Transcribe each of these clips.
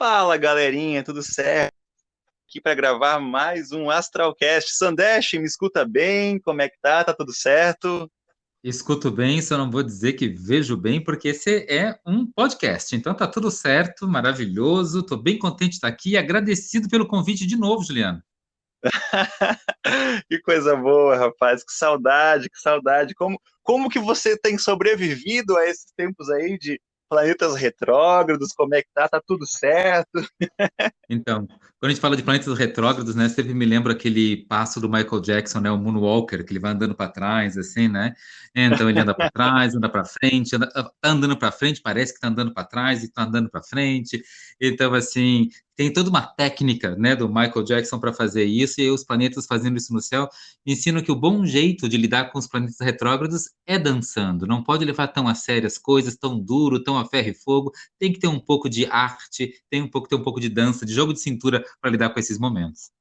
Fala, galerinha, tudo certo? Aqui para gravar mais um Astralcast. Sandesh, me escuta bem? Como é que tá? Tá tudo certo? Escuto bem, só não vou dizer que vejo bem, porque esse é um podcast. Então tá tudo certo, maravilhoso. Estou bem contente de estar aqui e agradecido pelo convite de novo, Juliano. Que coisa boa, rapaz. Que saudade, que saudade. Como que você tem sobrevivido a esses tempos aí de planetas retrógrados? Como é que tá? Tá tudo certo? Então, quando a gente fala de planetas retrógrados, né, sempre me lembra aquele passo do Michael Jackson, né, o Moonwalker, que ele vai andando para trás, assim, né? Então ele anda para trás, anda para frente, tá andando para frente, parece que está andando para trás e está andando para frente. Então, assim, tem toda uma técnica, né, do Michael Jackson para fazer isso, e aí os planetas fazendo isso no céu ensinam que o bom jeito de lidar com os planetas retrógrados é dançando. Não pode levar tão a sério as coisas, tão duro, tão a ferro e fogo. Tem que ter um pouco de arte, ter um pouco de dança, de jogo de cintura para lidar com esses momentos.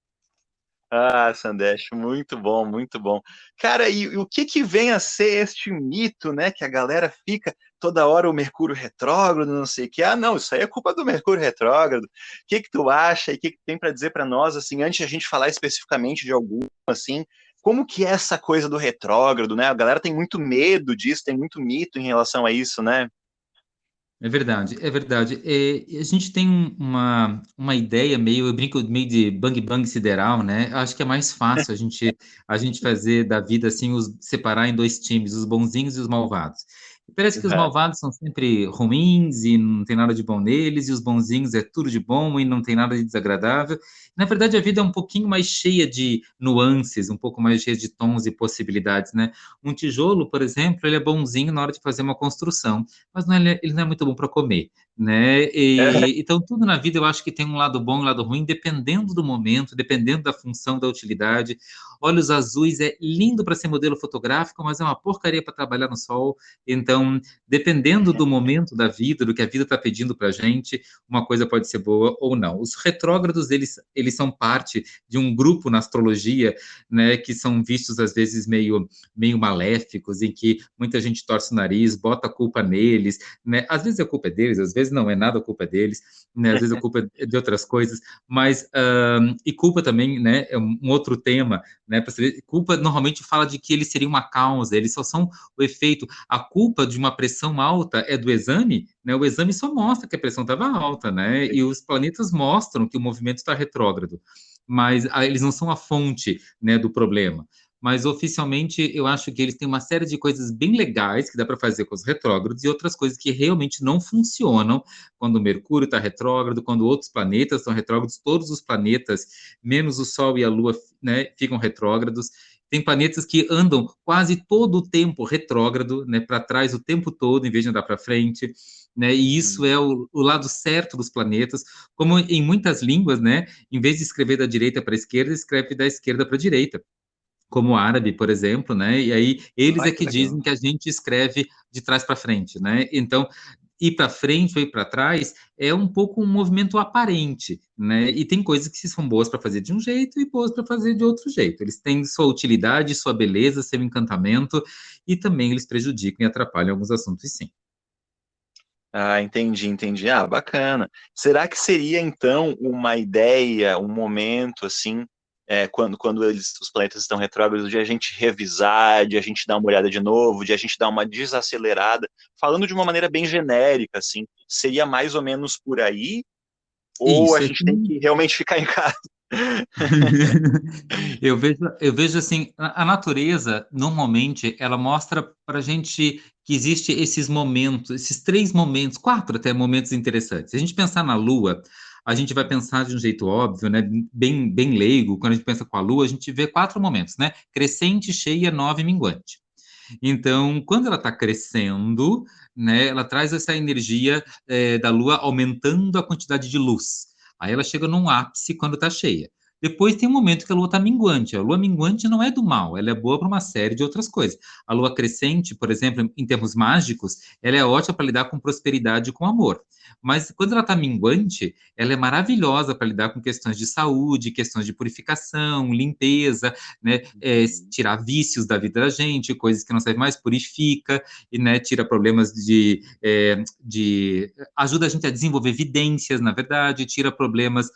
Ah, Sandesh, muito bom, muito bom. Cara, e o que que vem a ser este mito, né? Que a galera fica toda hora o Mercúrio retrógrado, não sei o que. Ah, não, isso aí é culpa do Mercúrio retrógrado. O que que tu acha e o que que tem para dizer para nós, assim, antes de a gente falar especificamente de algum, assim, como que é essa coisa do retrógrado, né? A galera tem muito medo disso, tem muito mito em relação a isso, né? É verdade, é verdade. A gente tem uma ideia meio, eu brinco meio de bang bang sideral, né? Acho que é mais fácil a gente fazer da vida assim, separar em dois times, os bonzinhos e os malvados. E parece que os Exato. malvados são sempre ruins e não tem nada de bom neles, e os bonzinhos é tudo de bom e não tem nada de desagradável. Na verdade, a vida é um pouquinho mais cheia de nuances, um pouco mais cheia de tons e possibilidades, né? Um tijolo, por exemplo, ele é bonzinho na hora de fazer uma construção, mas ele não é muito bom para comer, né? Então, tudo na vida eu acho que tem um lado bom e um lado ruim, dependendo do momento, dependendo da função, da utilidade. Olhos azuis é lindo para ser modelo fotográfico, mas é uma porcaria para trabalhar no sol. Então, dependendo do momento da vida, do que a vida está pedindo para a gente, uma coisa pode ser boa ou não. Os retrógrados, eles são parte de um grupo na astrologia, né, que são vistos às vezes meio maléficos, em que muita gente torce o nariz, bota a culpa neles, né? Às vezes a culpa é deles, às vezes não é nada a culpa deles, né? Às vezes a culpa é de outras coisas, mas e culpa também, né? É um outro tema, né? Para saber, culpa normalmente fala de que eles seriam uma causa, eles só são o efeito. A culpa de uma pressão alta é do exame, né? O exame só mostra que a pressão estava alta, né? E os planetas mostram que o movimento está retrógrado, mas eles não são a fonte, né, do problema. Mas oficialmente eu acho que eles têm uma série de coisas bem legais que dá para fazer com os retrógrados e outras coisas que realmente não funcionam quando o Mercúrio está retrógrado, quando outros planetas estão retrógrados, todos os planetas, menos o Sol e a Lua, né, ficam retrógrados. Tem planetas que andam quase todo o tempo retrógrado, né, para trás o tempo todo, em vez de andar para frente. Né, e isso é o lado certo dos planetas, como em muitas línguas, né, em vez de escrever da direita para a esquerda, escreve da esquerda para a direita, como o árabe, por exemplo, né? E aí eles Ah, é que que legal. dizem que a gente escreve de trás para frente, né? Então, ir para frente ou ir para trás é um pouco um movimento aparente, né? E tem coisas que são boas para fazer de um jeito e boas para fazer de outro jeito. Eles têm sua utilidade, sua beleza, seu encantamento, e também eles prejudicam e atrapalham alguns assuntos, sim. Ah, entendi, entendi. Ah, bacana. Será que seria então uma ideia, um momento assim, quando os planetas estão retrógrados, de a gente revisar, de a gente dar uma olhada de novo, de a gente dar uma desacelerada, falando de uma maneira bem genérica, assim, seria mais ou menos por aí, ou a Isso, é gente tem que realmente ficar em casa? eu vejo assim, a natureza, normalmente, ela mostra para a gente que existe esses momentos, esses três momentos, quatro até momentos interessantes. Se a gente pensar na Lua, a gente vai pensar de um jeito óbvio, né? Bem leigo. Quando a gente pensa com a Lua, a gente vê quatro momentos, né? Crescente, cheia, nova e minguante. Então, quando ela está crescendo, né, ela traz essa energia da Lua aumentando a quantidade de luz. Aí ela chega num ápice quando está cheia. Depois tem um momento que a lua está minguante. A lua minguante não é do mal, ela é boa para uma série de outras coisas. A lua crescente, por exemplo, em termos mágicos, ela é ótima para lidar com prosperidade e com amor. Mas quando ela está minguante, ela é maravilhosa para lidar com questões de saúde, questões de purificação, limpeza, né? Tirar vícios da vida da gente, coisas que não servem mais, purifica, e, né, tira problemas ajuda a gente a desenvolver evidências, na verdade, tira problemas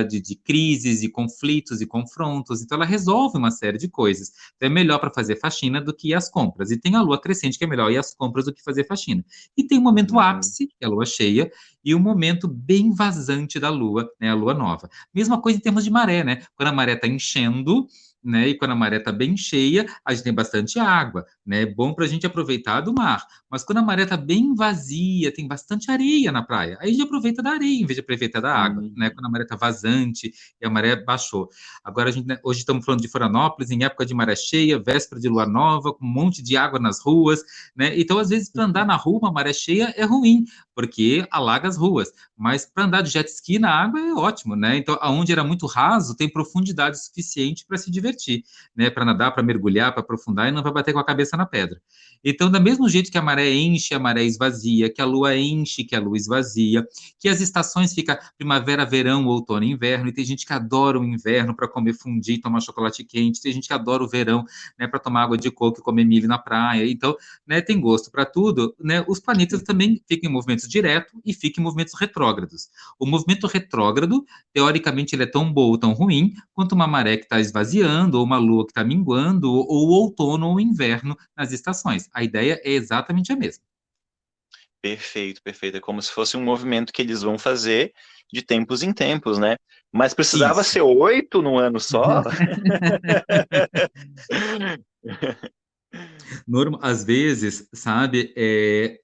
de crises e conflitos e confrontos. Então, ela resolve uma série de coisas. Então, é melhor para fazer faxina do que ir às compras. E tem a lua crescente, que é melhor ir às compras do que fazer faxina. E tem o momento ápice, que é a lua cheia, e o momento bem vazante da lua, né, a lua nova. Mesma coisa em termos de maré, né? Quando a maré está enchendo, né? E quando a maré está bem cheia, a gente tem bastante água, né? É bom para a gente aproveitar do mar. Mas quando a maré está bem vazia, tem bastante areia na praia, aí a gente aproveita da areia em vez de aproveitar da água, né? Quando a maré está vazante e a maré baixou. Agora, né, hoje estamos falando de Florianópolis, em época de maré cheia, véspera de lua nova, com um monte de água nas ruas, né? Então, às vezes, para andar na rua, uma maré cheia é ruim, porque alaga as ruas. Mas para andar de jet ski na água é ótimo, né? Então, aonde era muito raso, tem profundidade suficiente para se divertir, né? Para nadar, para mergulhar, para aprofundar e não vai bater com a cabeça na pedra. Então, do mesmo jeito que a maré enche, a maré esvazia, que a lua enche, que a lua esvazia, que as estações ficam primavera, verão, outono e inverno, e tem gente que adora o inverno para comer fundi, tomar chocolate quente, tem gente que adora o verão, né, para tomar água de coco e comer milho na praia. Então, né, tem gosto para tudo, né? Os planetas também ficam em movimentos direto e ficam em movimentos retrógrados. O movimento retrógrado, teoricamente, ele é tão bom ou tão ruim quanto uma maré que está esvaziando, ou uma lua que está minguando, ou o outono ou inverno nas estações. A ideia é exatamente a mesma. Perfeito, perfeito. É como se fosse um movimento que eles vão fazer de tempos em tempos, né? Mas precisava Isso. ser 8 num ano só? Às vezes, sabe,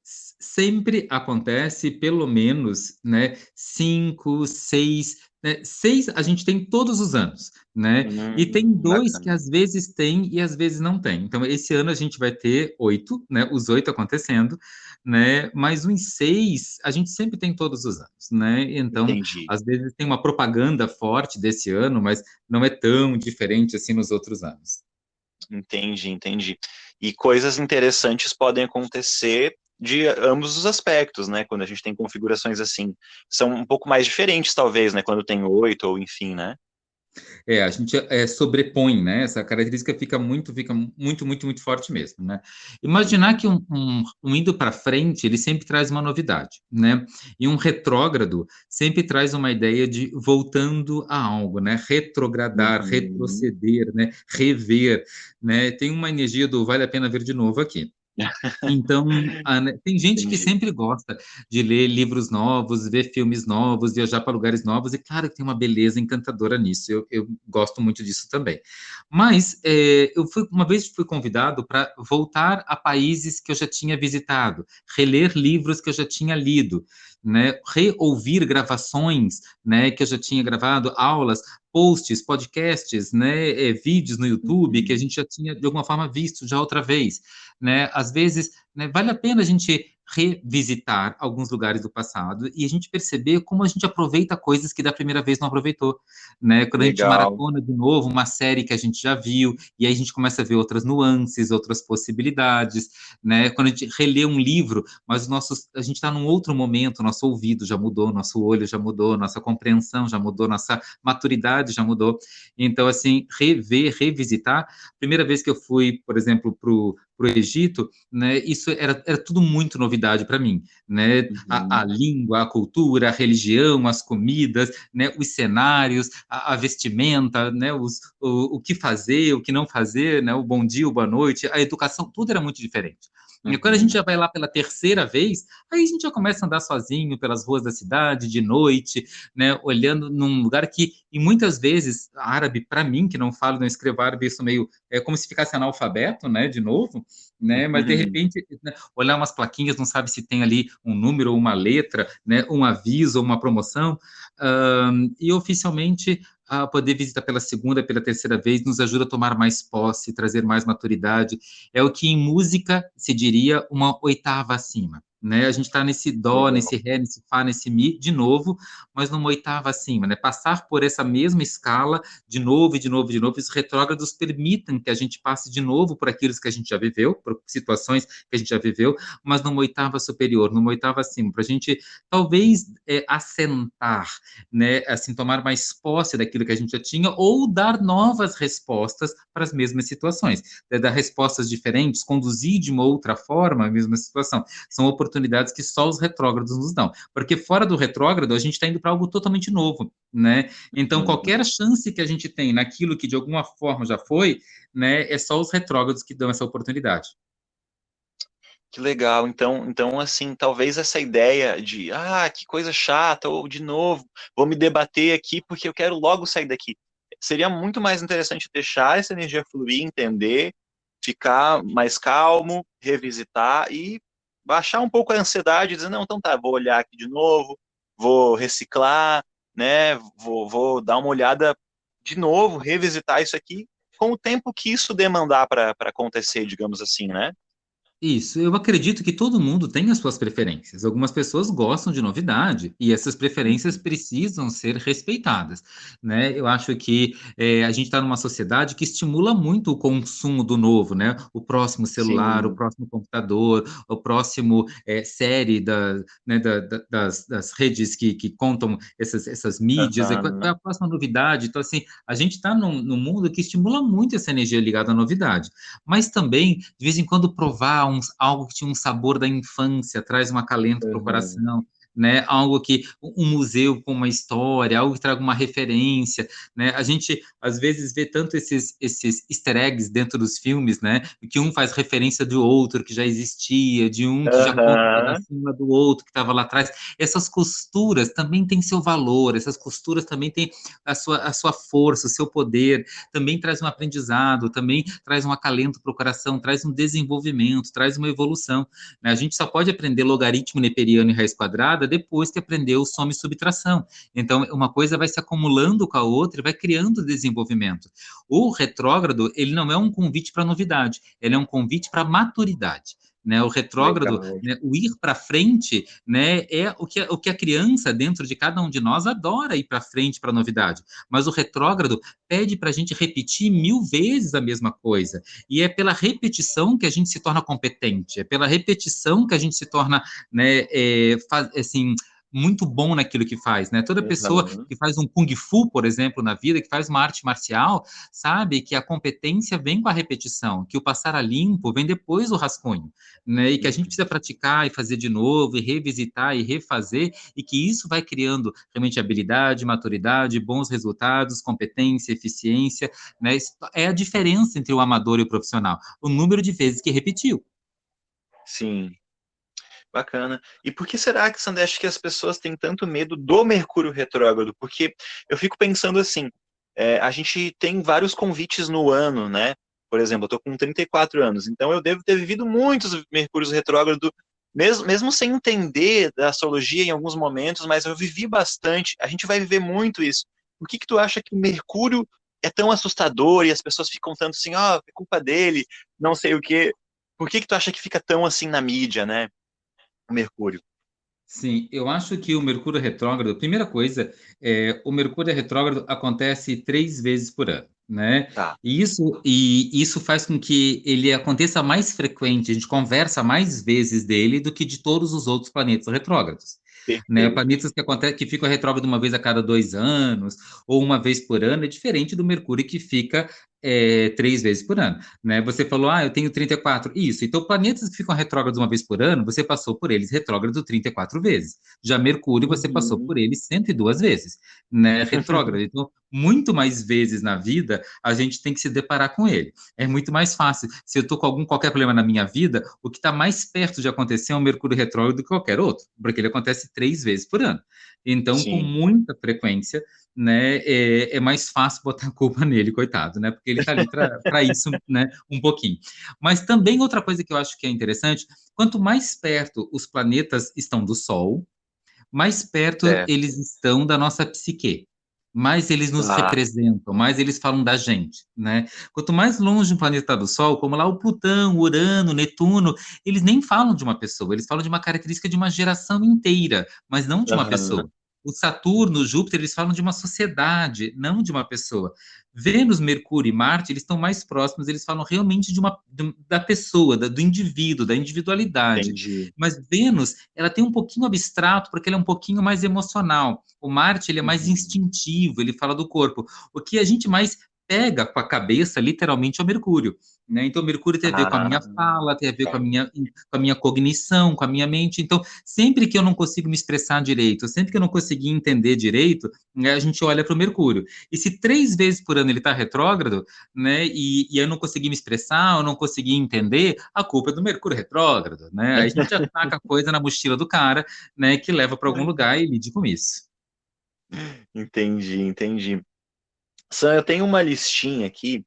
sempre acontece pelo menos, né, 5, 6, né, 6 a gente tem todos os anos, né, e tem dois que Bacana. às vezes tem e às vezes não tem. Então, esse ano a gente vai ter 8, né, os 8 acontecendo, né, mas os 6 a gente sempre tem todos os anos, né, então, Entendi, às vezes tem uma propaganda forte desse ano, mas não é tão diferente assim nos outros anos. entendi. E coisas interessantes podem acontecer de ambos os aspectos, né? Quando a gente tem configurações assim, são um pouco mais diferentes, talvez, né? Quando tem 8 ou enfim, né? A gente sobrepõe, né? Essa característica fica muito forte mesmo, né? Imaginar que um indo para frente, ele sempre traz uma novidade, né? E um retrógrado sempre traz uma ideia de voltando a algo, né? Retrogradar, Uhum. retroceder, né? Rever, né? Tem uma energia do vale a pena ver de novo aqui. Então, né, tem gente que Entendi. sempre gosta de ler livros novos, ver filmes novos, viajar para lugares novos, e claro que tem uma beleza encantadora nisso, eu gosto muito disso também. Mas uma vez fui convidado para voltar a países que eu já tinha visitado, reler livros que eu já tinha lido, né, reouvir gravações, né, que eu já tinha gravado, aulas, posts, podcasts, né, vídeos no YouTube que a Uhum. gente já tinha de alguma forma visto já outra vez, né? Às vezes, né, vale a pena a gente revisitar alguns lugares do passado e a gente perceber como a gente aproveita coisas que da primeira vez não aproveitou, né? Quando a gente Legal. maratona de novo uma série que a gente já viu e aí a gente começa a ver outras nuances, outras possibilidades, né? Quando a gente relê um livro, mas a gente está num outro momento, nosso ouvido já mudou, nosso olho já mudou, nossa compreensão já mudou, nossa maturidade já mudou. Então, assim, rever, revisitar. Primeira vez que eu fui, por exemplo, para o Egito, né, isso era tudo muito novidade para mim, né? A Uhum. língua, a cultura, a religião, as comidas, né, os cenários, a vestimenta, né, o que fazer, o que não fazer, né, o bom dia, o boa noite, a educação, tudo era muito diferente. E quando a gente Uhum. já vai lá pela terceira vez, aí a gente já começa a andar sozinho pelas ruas da cidade, de noite, né, olhando num lugar que, e muitas vezes, árabe, para mim, que não falo, não escrevo árabe, isso meio é como se ficasse analfabeto, né, de novo, né, mas de Uhum. repente, né, olhar umas plaquinhas, não sabe se tem ali um número ou uma letra, né, um aviso ou uma promoção, e oficialmente poder visitar pela segunda, pela terceira vez, nos ajuda a tomar mais posse, trazer mais maturidade, é o que em música se diria uma oitava acima. né? A gente está nesse dó, Legal. nesse ré, nesse fá, nesse mi, de novo, mas numa oitava acima, né? Passar por essa mesma escala de novo e de novo e de novo, os retrógrados permitem que a gente passe de novo por aquilo que a gente já viveu, por situações que a gente já viveu, mas numa oitava superior, numa oitava acima, para a gente talvez assentar, né? Assim, tomar mais posse daquilo que a gente já tinha ou dar novas respostas para as mesmas situações, dar respostas diferentes, conduzir de uma outra forma a mesma situação. São oportunidades que só os retrógrados nos dão, porque fora do retrógrado a gente está indo para algo totalmente novo, né? Então Uhum. qualquer chance que a gente tem naquilo que de alguma forma já foi, né, é só os retrógrados que dão essa oportunidade. Que legal. Então, assim, talvez essa ideia de, que coisa chata, ou de novo, vou me debater aqui porque eu quero logo sair daqui. Seria muito mais interessante deixar essa energia fluir, entender, ficar mais calmo, revisitar e baixar um pouco a ansiedade, dizer, não, então tá, vou olhar aqui de novo, vou reciclar, né, vou dar uma olhada de novo, revisitar isso aqui com o tempo que isso demandar para acontecer, digamos assim, né? Isso, eu acredito que todo mundo tem as suas preferências. Algumas pessoas gostam de novidade e essas preferências Uhum. precisam ser respeitadas, né? Eu acho que a gente está numa sociedade que estimula muito o consumo do novo, né? O próximo celular, o Sim. próximo computador, o próximo série né, das redes que contam essas mídias, qual é Aham. a próxima novidade? Então, assim, a gente está num mundo que estimula muito essa energia ligada à novidade, mas também, de vez em quando, provar algo que tinha um sabor da infância, traz um acalento para o Aham. coração, né? Algo que um museu com uma história, algo que traga uma referência, né? A gente às vezes vê tanto esses easter eggs dentro dos filmes, né? Que um faz referência do outro que já existia, de um que já conta um Aham. pedacinho do outro que estava lá atrás. Essas costuras também têm seu valor, essas costuras também têm a sua força, o seu poder, também traz um aprendizado, também traz um acalento para o coração, traz um desenvolvimento, traz uma evolução, né? A gente só pode aprender logaritmo neperiano e raiz quadrada depois que aprendeu soma e subtração. Então, uma coisa vai se acumulando com a outra e vai criando desenvolvimento. O retrógrado, ele não é um convite para novidade, ele é um convite para maturidade. Né, o retrógrado, Legal. né, o ir para frente, né, é o que a criança dentro de cada um de nós adora ir para frente para a novidade. Mas o retrógrado pede para a gente repetir 1000 vezes a mesma coisa. E é pela repetição que a gente se torna competente, é pela repetição que a gente se torna, né, assim, muito bom naquilo que faz, né? Toda pessoa Aham. que faz um kung fu, por exemplo, na vida, que faz uma arte marcial, sabe que a competência vem com a repetição, que o passar a limpo vem depois do rascunho, né? E que a gente Uhum. precisa praticar e fazer de novo, e revisitar e refazer, e que isso vai criando realmente habilidade, maturidade, bons resultados, competência, eficiência, né? Isso é a diferença entre o amador e o profissional, o número de vezes que repetiu. Sim, bacana. E por que será que, Sandra, acha que as pessoas têm tanto medo do Mercúrio retrógrado? Porque eu fico pensando assim, a gente tem vários convites no ano, né? Por exemplo, eu tô com 34 anos, então eu devo ter vivido muitos Mercúrios retrógrado, mesmo sem entender da astrologia em alguns momentos, mas eu vivi bastante. A gente vai viver muito isso. Por que que tu acha que o Mercúrio é tão assustador e as pessoas ficam tanto assim, é culpa dele, não sei o quê? Por que que tu acha que fica tão assim na mídia, né? O Mercúrio. Sim, eu acho que o Mercúrio retrógrado, primeira coisa, o Mercúrio retrógrado acontece 3 vezes por ano, né? Tá, E isso faz com que ele aconteça mais frequente, a gente conversa mais vezes dele do que de todos os outros planetas retrógrados. Né, perfeito. planetas que ficam retrógrado uma vez a cada 2 anos, ou uma vez por ano, é diferente do Mercúrio que fica 3 vezes por ano. Né? Você falou, eu tenho 34. Isso. Então, planetas que ficam retrógrados uma vez por ano, você passou por eles retrógrado 34 vezes. Já Mercúrio, você passou Uhum. por ele 102 vezes, né? Retrógrado. Então, muito mais vezes na vida, a gente tem que se deparar com ele. É muito mais fácil. Se eu estou com qualquer problema na minha vida, o que está mais perto de acontecer é um Mercúrio retrógrado do que qualquer outro, porque ele acontece 3 vezes por ano. Então, com Sim, muita frequência, né, é mais fácil botar a culpa nele, coitado, né, porque ele está ali para isso, né, um pouquinho. Mas também outra coisa que eu acho que é interessante, quanto mais perto os planetas estão do Sol, mais perto certo. eles estão da nossa psique. mais eles nos Tá. representam, mais eles falam da gente, né? Quanto mais longe um planeta está do Sol, como lá o Plutão, Urano, Netuno, eles nem falam de uma pessoa, eles falam de uma característica de uma geração inteira, mas não de uma pessoa. Aham. O Saturno, o Júpiter, eles falam de uma sociedade, não de uma pessoa. Vênus, Mercúrio e Marte, eles estão mais próximos, eles falam realmente da pessoa, do indivíduo, da individualidade. Entendi. Mas Vênus, ela tem um pouquinho abstrato, porque ela é um pouquinho mais emocional. O Marte, ele é mais Uhum. instintivo, ele fala do corpo. O que a gente mais pega com a cabeça, literalmente, é o Mercúrio. Né? Então, o Mercúrio tem a ver com a Ah, minha fala, tem a ver tá. com a minha cognição, com a minha mente. Então, sempre que eu não consigo me expressar direito, sempre que eu não consegui entender direito, né, a gente olha para o Mercúrio. E se 3 vezes por ano ele está retrógrado, né, e eu não consegui me expressar, eu não consegui entender, a culpa é do Mercúrio retrógrado, né? Aí a gente ataca a coisa na mochila do cara, né, que leva para algum lugar e lide com isso. Entendi, entendi. Sam, eu tenho uma listinha aqui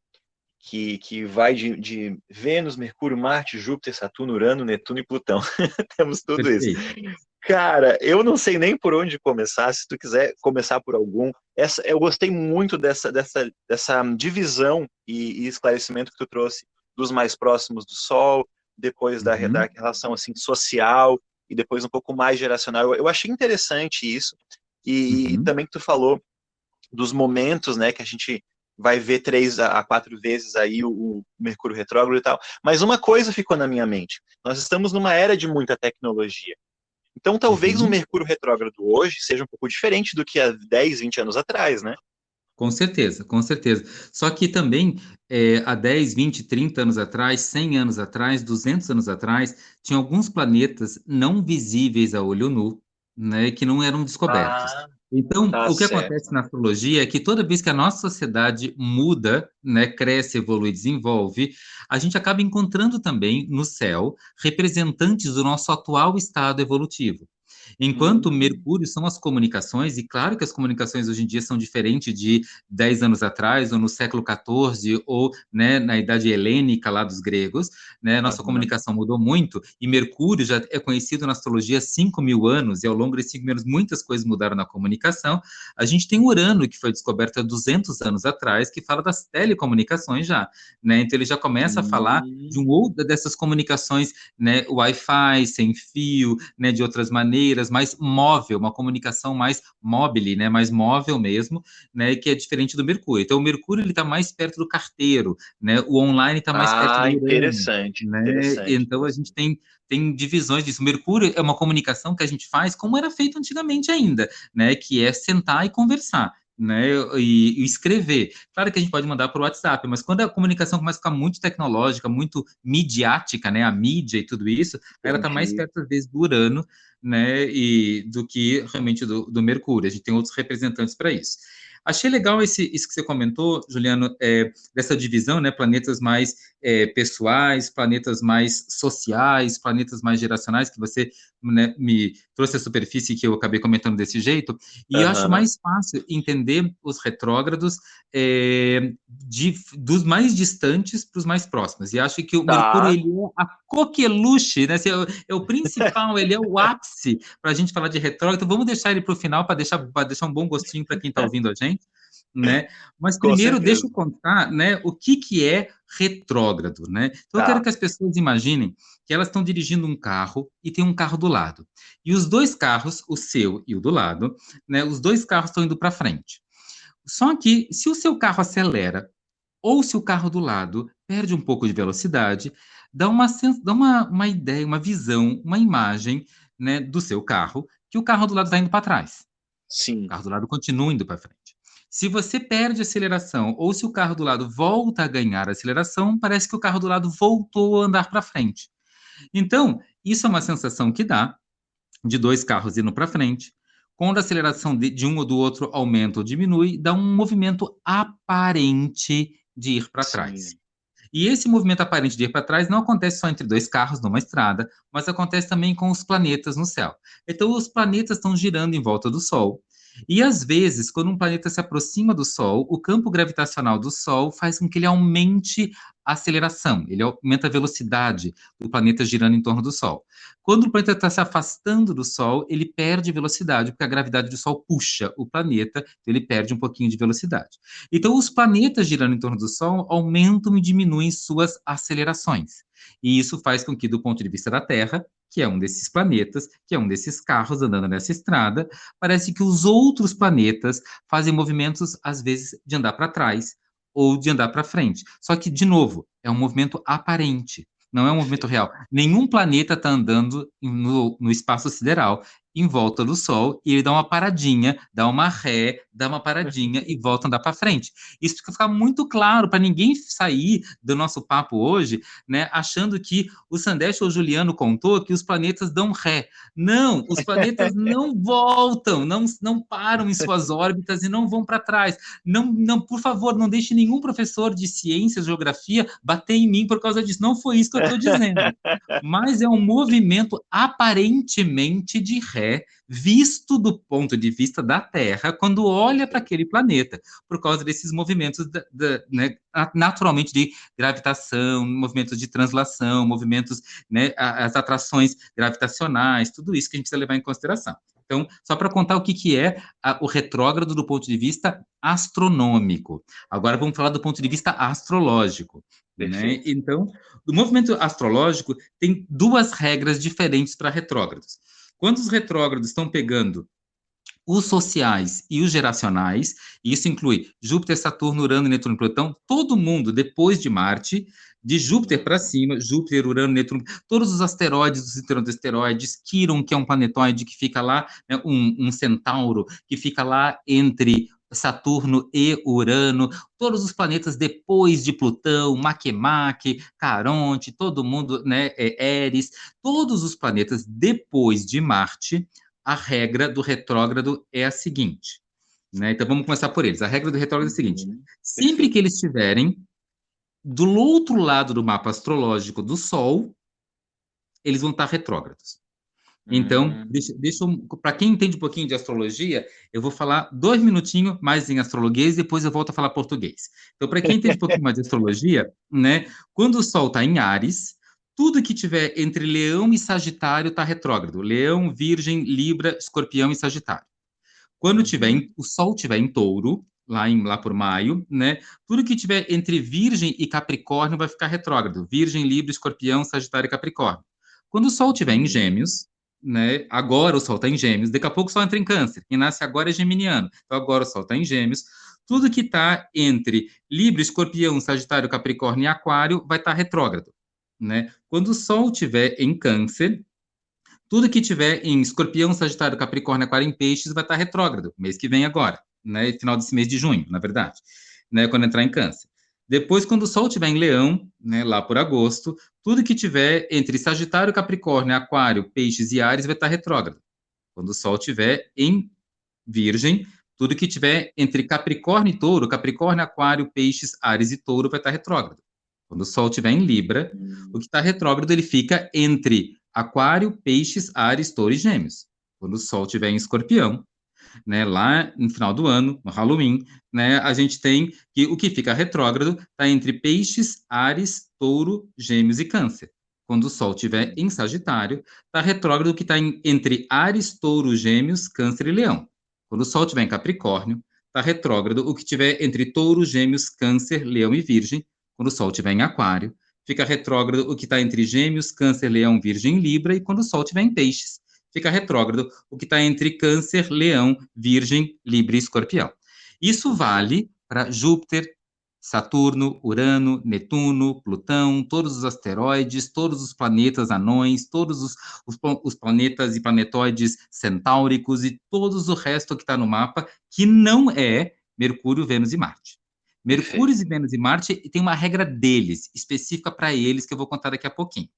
que vai de Vênus, Mercúrio, Marte, Júpiter, Saturno, Urano, Netuno e Plutão. Temos tudo isso. Perfeito. Cara, eu não sei nem por onde começar. Se tu quiser começar por algum, eu gostei muito dessa divisão e esclarecimento que tu trouxe dos mais próximos do Sol, depois da Uhum, relação assim social e depois um pouco mais geracional. Eu achei interessante isso e uhum. também que tu falou dos momentos, né, que a gente vai ver 3 a 4 vezes aí o Mercúrio retrógrado e tal. Mas uma coisa ficou na minha mente: nós estamos numa era de muita tecnologia. Então, talvez um Uhum. Mercúrio retrógrado hoje seja um pouco diferente do que há 10, 20 anos atrás, né? Com certeza, com certeza. Só que também, há 10, 20, 30 anos atrás, 100 anos atrás, 200 anos atrás, tinha alguns planetas não visíveis a olho nu, né, que não eram descobertos. Ah, Então, tá o que acontece certo. na astrologia é que toda vez que a nossa sociedade muda, né, cresce, evolui, desenvolve, a gente acaba encontrando também no céu representantes do nosso atual estado evolutivo. Enquanto Hum, Mercúrio são as comunicações, e claro que as comunicações hoje em dia são diferentes de 10 anos atrás, ou no século XIV, ou né, na idade helênica lá dos gregos, né, nossa aham. comunicação mudou muito, e Mercúrio já é conhecido na astrologia há 5.000 anos, e ao longo desses 5.000 anos muitas coisas mudaram na comunicação. A gente tem Urano, que foi descoberto há 200 anos atrás, que fala das telecomunicações já, né, então ele já começa a falar de dessas comunicações, né, Wi-Fi, sem fio, né, de outras maneiras, mais móvel, uma comunicação mais mobile, né, mais móvel mesmo, né, que é diferente do Mercúrio. Então, o Mercúrio ele está mais perto do carteiro, né, o online está mais perto Ah, do Urano, interessante, né, interessante, então a gente interessante. tem divisões disso. O Mercúrio é uma comunicação que a gente faz como era feito antigamente ainda, né, que é sentar e conversar. Né, e escrever. Claro que a gente pode mandar por WhatsApp, mas quando a comunicação começa a ficar muito tecnológica, muito midiática, né, a mídia e tudo isso, ela está mais Entendi. perto, às vezes, do Urano, né, e do que realmente do Mercúrio. A gente tem outros representantes para isso. Achei legal isso que você comentou, Juliano, dessa divisão, né, planetas mais pessoais, planetas mais sociais, planetas mais geracionais, que você né, me trouxe a superfície que eu acabei comentando desse jeito, e eu acho Aham. mais fácil entender os retrógrados dos mais distantes para os mais próximos. E acho que o Mercúrio Tá, ele é a coqueluche, né? Assim, é o principal, ele é o ápice para a gente falar de retrógrado. Então, vamos deixar ele para o final para deixar um bom gostinho para quem está ouvindo a gente, né? Mas com primeiro deixa certeza. eu contar, né, o que é retrógrado, né? Então eu quero Tá. que as pessoas imaginem que elas estão dirigindo um carro e tem um carro do lado. E os dois carros, o seu e o do lado, né, os dois carros estão indo para frente. Só que se o seu carro acelera ou se o carro do lado perde um pouco de velocidade, dá uma ideia, uma visão, uma imagem, né, do seu carro, que o carro do lado está indo para trás. O Sim. carro do lado continua indo para frente. Se você perde aceleração ou se o carro do lado volta a ganhar aceleração, parece que o carro do lado voltou a andar para frente. Então, isso é uma sensação que dá de dois carros indo para frente. Quando a aceleração de um ou do outro aumenta ou diminui, dá um movimento aparente de ir para trás. Sim. E esse movimento aparente de ir para trás não acontece só entre dois carros numa estrada, mas acontece também com os planetas no céu. Então, os planetas estão girando em volta do Sol. E, às vezes, quando um planeta se aproxima do Sol, o campo gravitacional do Sol faz com que ele aumente a aceleração, ele aumenta a velocidade do planeta girando em torno do Sol. Quando o planeta está se afastando do Sol, ele perde velocidade, porque a gravidade do Sol puxa o planeta, então ele perde um pouquinho de velocidade. Então, os planetas girando em torno do Sol aumentam e diminuem suas acelerações. E isso faz com que, do ponto de vista da Terra, que é um desses planetas, que é um desses carros andando nessa estrada, parece que os outros planetas fazem movimentos, às vezes, de andar para trás ou de andar para frente. Só que, de novo, é um movimento aparente, não é um movimento real. Nenhum planeta está andando no espaço sideral em volta do Sol e ele dá uma paradinha, dá uma ré, dá uma paradinha e volta a andar para frente. Isso fica muito claro para ninguém sair do nosso papo hoje, né, achando que o Sandeste ou o Juliano contou que os planetas dão ré. Não, os planetas não voltam, não param em suas órbitas e não vão para trás. Não, por favor, não deixe nenhum professor de ciências, geografia, bater em mim por causa disso. Não foi isso que eu estou dizendo. Mas é um movimento aparentemente de ré, visto do ponto de vista da Terra, quando olha para aquele planeta, por causa desses movimentos né, naturalmente de gravitação, movimentos de translação, movimentos, né, as atrações gravitacionais, tudo isso que a gente precisa levar em consideração. Então, só para contar o que é o retrógrado do ponto de vista astronômico. Agora vamos falar do ponto de vista astrológico. Né? Então, o movimento astrológico tem duas regras diferentes para retrógrados. Quando os retrógrados estão pegando os sociais e os geracionais, e isso inclui Júpiter, Saturno, Urano, Netuno e Plutão, todo mundo depois de Marte, de Júpiter para cima, Júpiter, Urano, Netuno, todos os asteroides, os cinturão de asteroides, Quiron, que é um planetóide que fica lá, né, um centauro, que fica lá entre Saturno e Urano, todos os planetas depois de Plutão, Makemake, Caronte, todo mundo, né, Eris, todos os planetas depois de Marte, a regra do retrógrado é a seguinte, né? Então vamos começar por eles. A regra do retrógrado é a seguinte: sempre que eles estiverem do outro lado do mapa astrológico do Sol, eles vão estar retrógrados. Então, para quem entende um pouquinho de astrologia, eu vou falar 2 minutinhos mais em astrologuês, depois eu volto a falar português. Então, para quem entende um pouquinho mais de astrologia, né, quando o Sol está em Áries, tudo que tiver entre Leão e Sagitário está retrógrado. Leão, Virgem, Libra, Escorpião e Sagitário. Quando o Sol estiver em Touro, lá por maio, né, tudo que tiver entre Virgem e Capricórnio vai ficar retrógrado. Virgem, Libra, Escorpião, Sagitário e Capricórnio. Quando o Sol estiver em Gêmeos, né, agora o Sol está em Gêmeos, daqui a pouco o Sol entra em Câncer. Quem nasce agora é geminiano. Então agora o Sol está em Gêmeos. Tudo que está entre Libra, Escorpião, Sagitário, Capricórnio e Aquário vai estar retrógrado. Né? Quando o Sol estiver em Câncer, tudo que tiver em Escorpião, Sagitário, Capricórnio, Aquário em Peixes vai estar retrógrado, mês que vem agora, né? Final desse mês de junho, na verdade, né? Quando entrar em Câncer. Depois, quando o Sol estiver em Leão, né, lá por agosto, tudo que tiver entre Sagitário, Capricórnio, Aquário, Peixes e Áries vai estar retrógrado. Quando o Sol estiver em Virgem, tudo que tiver entre Capricórnio e Touro, Capricórnio, Aquário, Peixes, Áries e Touro vai estar retrógrado. Quando o Sol estiver em Libra, o que está retrógrado ele fica entre Aquário, Peixes, Áries, Touro e Gêmeos. Quando o Sol estiver em Escorpião, né, lá no final do ano, no Halloween, né, a gente tem que o que fica retrógrado está entre Peixes, Áries, Touro, Gêmeos e Câncer. Quando o Sol estiver em Sagitário, está retrógrado o que está entre Áries, Touro, Gêmeos, Câncer e Leão. Quando o Sol estiver em Capricórnio, está retrógrado o que estiver entre Touro, Gêmeos, Câncer, Leão e Virgem. Quando o Sol estiver em Aquário, fica retrógrado o que está entre Gêmeos, Câncer, Leão, Virgem e Libra. E quando o Sol estiver em Peixes, fica retrógrado o que está entre Câncer, Leão, Virgem, Libra e Escorpião. Isso vale para Júpiter, Saturno, Urano, Netuno, Plutão, todos os asteroides, todos os planetas anões, todos os planetas e planetóides centáuricos e todos o resto que está no mapa, que não é Mercúrio, Vênus e Marte. Mercúrio, Vênus e Marte tem uma regra deles, específica para eles, que eu vou contar daqui a pouquinho.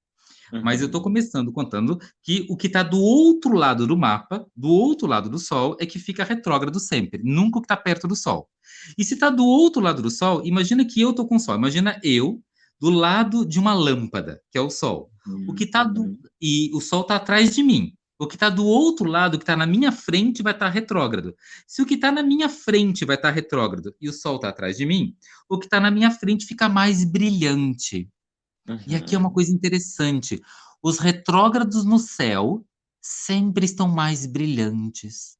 Mas eu estou contando que o que está do outro lado do mapa, do outro lado do Sol, é que fica retrógrado sempre, nunca o que está perto do Sol. E se está do outro lado do Sol, imagina que eu estou com o Sol, imagina eu do lado de uma lâmpada, que é o Sol. O que tá e o Sol está atrás de mim. O que está do outro lado, o que está na minha frente, vai estar retrógrado. Se o que está na minha frente vai estar retrógrado e o Sol está atrás de mim, o que está na minha frente fica mais brilhante. E aqui é uma Uhum. coisa interessante. Os retrógrados no céu sempre estão mais brilhantes.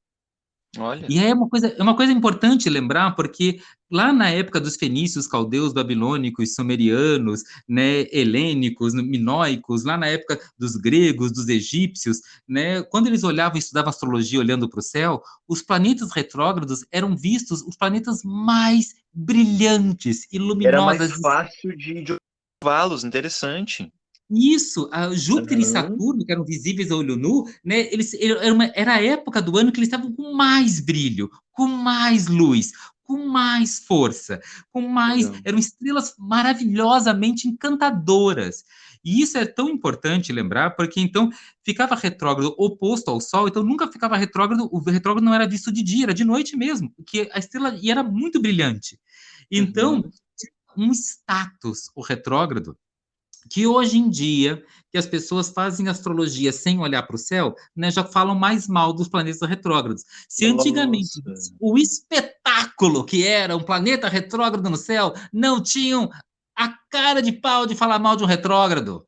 Olha. E aí é uma coisa importante lembrar, porque lá na época dos fenícios, caldeus, babilônicos, sumerianos, né, helênicos, minoicos, lá na época dos gregos, dos egípcios, né, quando eles olhavam e estudavam astrologia olhando para o céu, os planetas retrógrados eram vistos os planetas mais brilhantes e Era mais luminosos. fácil de observá-los, interessante. Isso, Júpiter e Uhum. Saturno, que eram visíveis a olho nu, né, era a época do ano que eles estavam com mais brilho, com mais luz, com mais força, Legal. eram estrelas maravilhosamente encantadoras. E isso é tão importante lembrar, porque então ficava retrógrado oposto ao Sol, então nunca ficava retrógrado, o retrógrado não era visto de dia, era de noite mesmo, porque a estrela e era muito brilhante. Então, Uhum. um status, o retrógrado, que hoje em dia, que as pessoas fazem astrologia sem olhar para o céu, né, já falam mais mal dos planetas retrógrados. Se antigamente Nossa. o espetáculo que era um planeta retrógrado no céu, não tinham a cara de pau de falar mal de um retrógrado,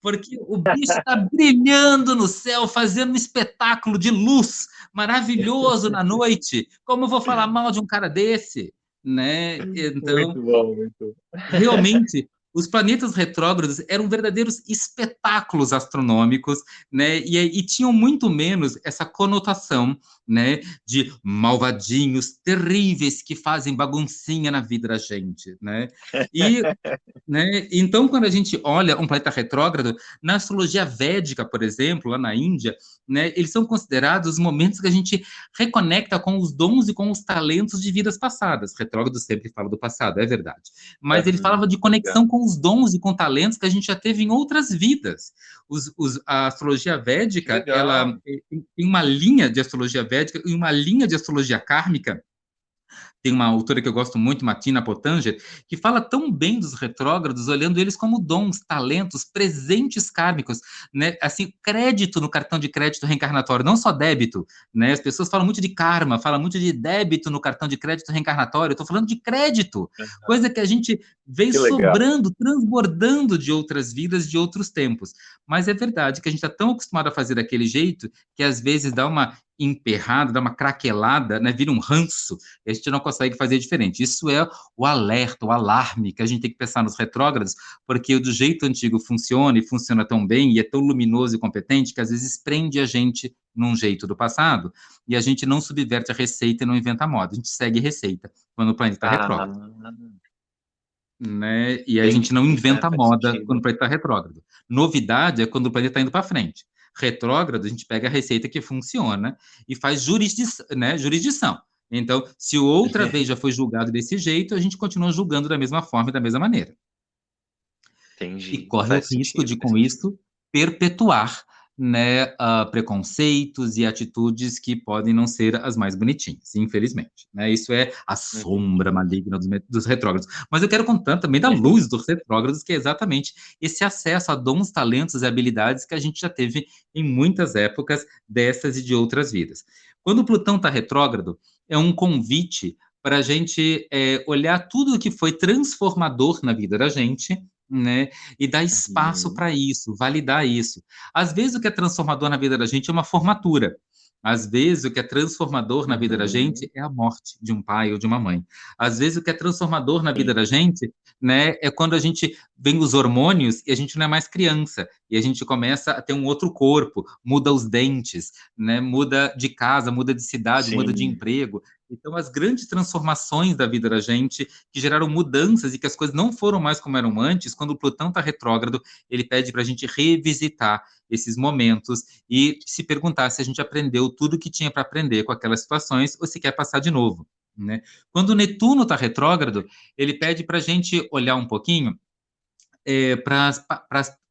porque o bicho está brilhando no céu, fazendo um espetáculo de luz maravilhoso na noite. Como eu vou falar mal de um cara desse? Né? Então, Muito bom, muito. realmente, os planetas retrógrados eram verdadeiros espetáculos astronômicos, né? E tinham muito menos essa conotação, né, de malvadinhos terríveis que fazem baguncinha na vida da gente, né? E né? Então, quando a gente olha um planeta retrógrado, na astrologia védica, por exemplo, lá na Índia, né, eles são considerados os momentos que a gente reconecta com os dons e com os talentos de vidas passadas. Retrógrado sempre fala do passado, é verdade. Mas ele falava Uhum. de Legal. conexão com os dons e com talentos que a gente já teve em outras vidas. A astrologia Que védica, ela legal. tem uma linha de astrologia védica e uma linha de astrologia kármica. Tem uma autora que eu gosto muito, Martina Pottinger, que fala tão bem dos retrógrados, olhando eles como dons, talentos, presentes kármicos, né? Assim, crédito no cartão de crédito reencarnatório, não só débito, né? As pessoas falam muito de karma, falam muito de débito no cartão de crédito reencarnatório. Eu estou falando de crédito, coisa que a gente veio Que legal. sobrando, transbordando de outras vidas, de outros tempos. Mas é verdade que a gente está tão acostumado a fazer daquele jeito que às vezes dá uma emperrada, dá uma craquelada, né? Vira um ranço, e a gente não consegue fazer diferente. Isso é o alerta, o alarme que a gente tem que pensar nos retrógrados, porque do jeito antigo funciona e funciona tão bem e é tão luminoso e competente que às vezes prende a gente num jeito do passado e a gente não subverte a receita e não inventa moda. A gente segue receita quando o planeta está Ah, retrógrado, né? E a gente não entendi. É, inventa faz moda quando o sentido. planeta está retrógrado. Novidade é quando o planeta está indo para frente. Retrógrado, a gente pega a receita que funciona e faz jurisdição. Então, se outra vez já foi julgado desse jeito, a gente continua julgando da mesma forma e da mesma maneira. E Entendi. corre o Faz risco sentido, de, faz com sentido. isso, perpetuar, né, preconceitos e atitudes que podem não ser as mais bonitinhas, infelizmente. Né? Isso é a Uhum. sombra maligna dos retrógrados. Mas eu quero contar também da luz dos retrógrados, que é exatamente esse acesso a dons, talentos e habilidades que a gente já teve em muitas épocas dessas e de outras vidas. Quando o Plutão está retrógrado, é um convite para a gente olhar tudo o que foi transformador na vida da gente, né? E dar espaço Uhum. para isso, validar isso. Às vezes o que é transformador na vida da gente é uma formatura. Às vezes o que é transformador na vida da gente Uhum. é a morte de um pai ou de uma mãe. Às vezes o que é transformador na vida Sim. da gente, né, é quando a gente vem os hormônios e a gente não é mais criança e a gente começa a ter um outro corpo, muda os dentes, né, muda de casa, muda de cidade, muda de Sim. emprego. Então as grandes transformações da vida da gente que geraram mudanças e que as coisas não foram mais como eram antes, quando o Plutão está retrógrado, ele pede para a gente revisitar esses momentos e se perguntar se a gente aprendeu tudo que tinha para aprender com aquelas situações ou se quer passar de novo. Né? Quando o Netuno está retrógrado, ele pede para a gente olhar um pouquinho para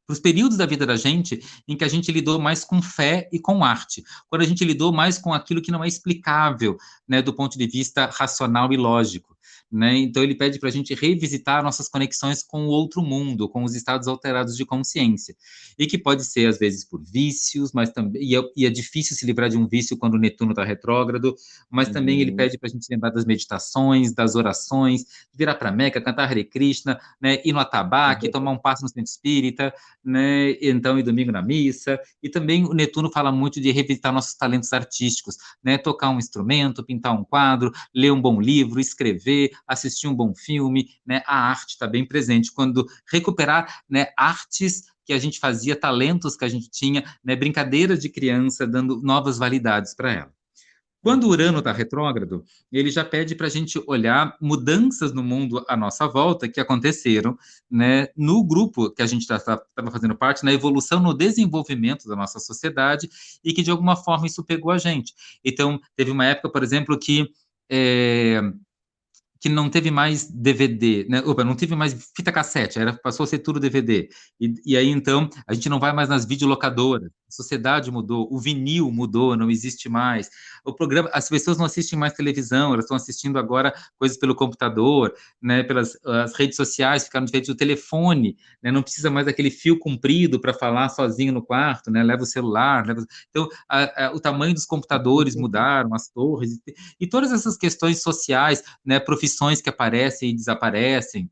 os períodos da vida da gente em que a gente lidou mais com fé e com arte, quando a gente lidou mais com aquilo que não é explicável, né, do ponto de vista racional e lógico. né? Então ele pede para a gente revisitar nossas conexões com o outro mundo, com os estados alterados de consciência, e que pode ser às vezes por vícios, mas também e é difícil se livrar de um vício quando o Netuno está retrógrado, mas também ele Uhum. pede para a gente lembrar das meditações, das orações, virar para Meca, cantar Hare Krishna, né? Ir no atabaque, tomar um passo no centro espírita, né? Então, e domingo na missa. E também o Netuno fala muito de revisitar nossos talentos artísticos, né? Tocar um instrumento, pintar um quadro, ler um bom livro, escrever, assistir um bom filme, né? A arte está bem presente. Quando recuperar, né, artes que a gente fazia, talentos que a gente tinha, né, brincadeiras de criança, dando novas validades para ela. Quando o Urano está retrógrado, ele já pede para a gente olhar mudanças no mundo à nossa volta que aconteceram, né, no grupo que a gente estava fazendo parte, na evolução, no desenvolvimento da nossa sociedade, e que de alguma forma isso pegou a gente. Então, teve uma época, por exemplo, é, que não teve mais DVD, né? Opa, não teve mais fita cassete, passou a ser tudo DVD. E aí, então, a gente não vai mais nas videolocadoras, a sociedade mudou, o vinil mudou, não existe mais. O programa, as pessoas não assistem mais televisão, elas estão assistindo agora coisas pelo computador, né? Pelas as redes sociais ficaram diferentes, o telefone, né? Não precisa mais daquele fio comprido para falar sozinho no quarto, né? Leva o celular, então o tamanho dos computadores mudaram, as torres, e todas essas questões sociais, né, profissões que aparecem e desaparecem,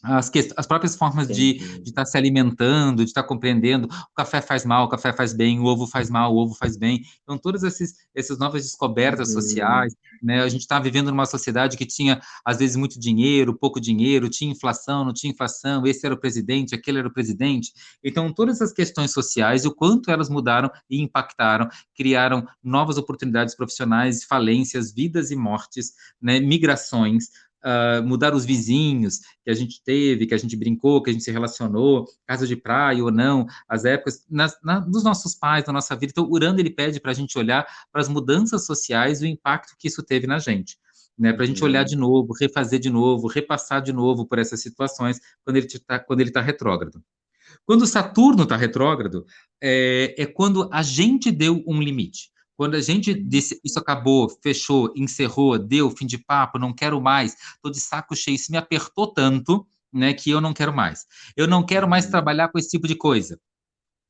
as próprias formas de Entendi. estar se alimentando, de estar compreendendo, o café faz mal, o café faz bem, o ovo faz mal, o ovo faz bem. Então, todas essas novas descobertas Uhum. sociais, né? A gente está vivendo numa sociedade que tinha, às vezes, muito dinheiro, pouco dinheiro, tinha inflação, não tinha inflação, esse era o presidente, aquele era o presidente. Então, todas essas questões sociais, o quanto elas mudaram e impactaram, criaram novas oportunidades profissionais, falências, vidas e mortes, né? Migrações, mudar os vizinhos que a gente teve, que a gente brincou, que a gente se relacionou, casa de praia ou não, as épocas dos nossos pais, da nossa vida. Então, o Urano ele pede para a gente olhar para as mudanças sociais e o impacto que isso teve na gente. Né, para a gente olhar Uhum. de novo, refazer de novo, repassar de novo por essas situações quando ele tá retrógrado. Quando Saturno está retrógrado, quando a gente deu um limite. Quando a gente disse, isso acabou, fechou, encerrou, deu, fim de papo, não quero mais, estou de saco cheio, isso me apertou tanto, né, que eu não quero mais. Eu não quero mais Uhum. trabalhar com esse tipo de coisa.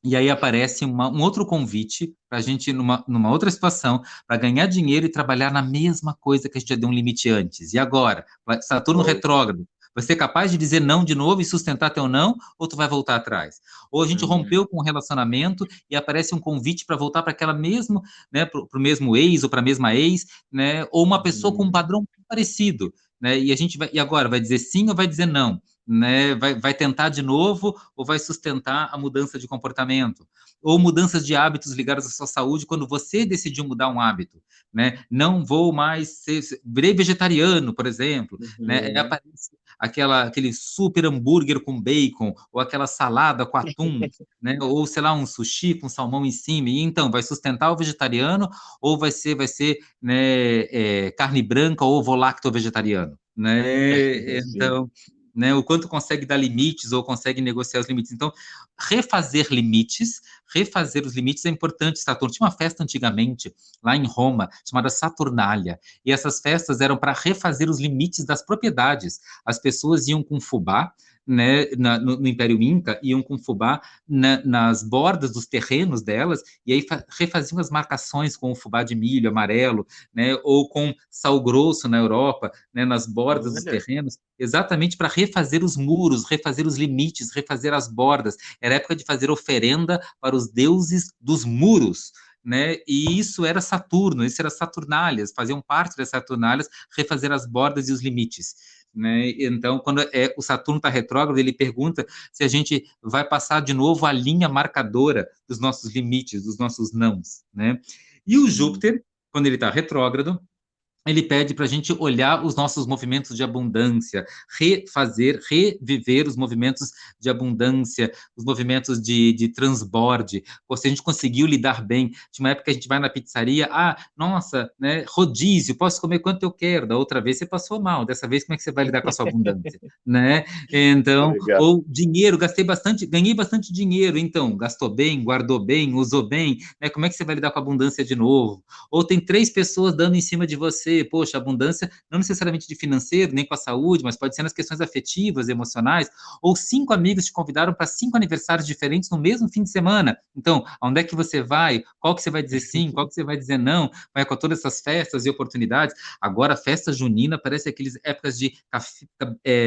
E aí aparece um outro convite para a gente, numa outra situação, para ganhar dinheiro e trabalhar na mesma coisa que a gente já deu um limite antes. E agora? Saturno Ou- retrógrado. Vai ser capaz de dizer não de novo e sustentar teu não, ou tu vai voltar atrás? Ou a gente Uhum. rompeu com um relacionamento e aparece um convite para voltar para aquela mesma, né, para o mesmo ex ou para a mesma ex, né, ou uma pessoa com um Uhum. padrão parecido, né? E a gente vai, e agora vai dizer sim ou vai dizer não? Né, vai tentar de novo ou vai sustentar a mudança de comportamento? Ou mudanças de hábitos ligadas à sua saúde quando você decidiu mudar um hábito, né? Não vou mais virei vegetariano, por exemplo, né? Uhum. Aparece aquele super hambúrguer com bacon, ou aquela salada com atum, né? Ou sei lá, um sushi com salmão em cima. E então, vai sustentar o vegetariano ou vai ser né, carne branca ou ovo-lacto vegetariano, né? Sim. Então, né, o quanto consegue dar limites ou consegue negociar os limites. Então, refazer os limites é importante. Saturno tinha uma festa antigamente, lá em Roma, chamada Saturnália, e essas festas eram para refazer os limites das propriedades. As pessoas iam com fubá, né, no Império Inca, iam com fubá nas bordas dos terrenos delas, e aí refaziam as marcações com o fubá de milho amarelo, né, ou com sal grosso na Europa, né, nas bordas dos Olha. terrenos, exatamente para refazer os muros, refazer os limites, refazer as bordas. Era época de fazer oferenda para os deuses dos muros. Né? E isso era Saturno, isso era Saturnálias, faziam parte das Saturnálias refazer as bordas e os limites. Né? Então, quando o Saturno está retrógrado, ele pergunta se a gente vai passar de novo a linha marcadora dos nossos limites, dos nossos nãos. Né? E o Sim. Júpiter, quando ele está retrógrado, ele pede para a gente olhar os nossos movimentos de abundância, reviver os movimentos de abundância, os movimentos de transborde. Ou se a gente conseguiu lidar bem. De uma época que a gente vai na pizzaria, nossa, né, rodízio, posso comer quanto eu quero. Da outra vez você passou mal, dessa vez como é que você vai lidar com a sua abundância? Né? Então, Legal. ou dinheiro, ganhei bastante dinheiro, então, gastou bem, guardou bem, usou bem, né? Como é que você vai lidar com a abundância de novo? Ou tem 3 pessoas dando em cima de você, ser, poxa, abundância não necessariamente de financeiro, nem com a saúde, mas pode ser nas questões afetivas, emocionais, ou 5 amigos te convidaram para 5 aniversários diferentes no mesmo fim de semana. Então, aonde é que você vai? Qual que você vai dizer sim? Qual que você vai dizer não? Vai com todas essas festas e oportunidades. Agora, a festa junina parece aqueles épocas de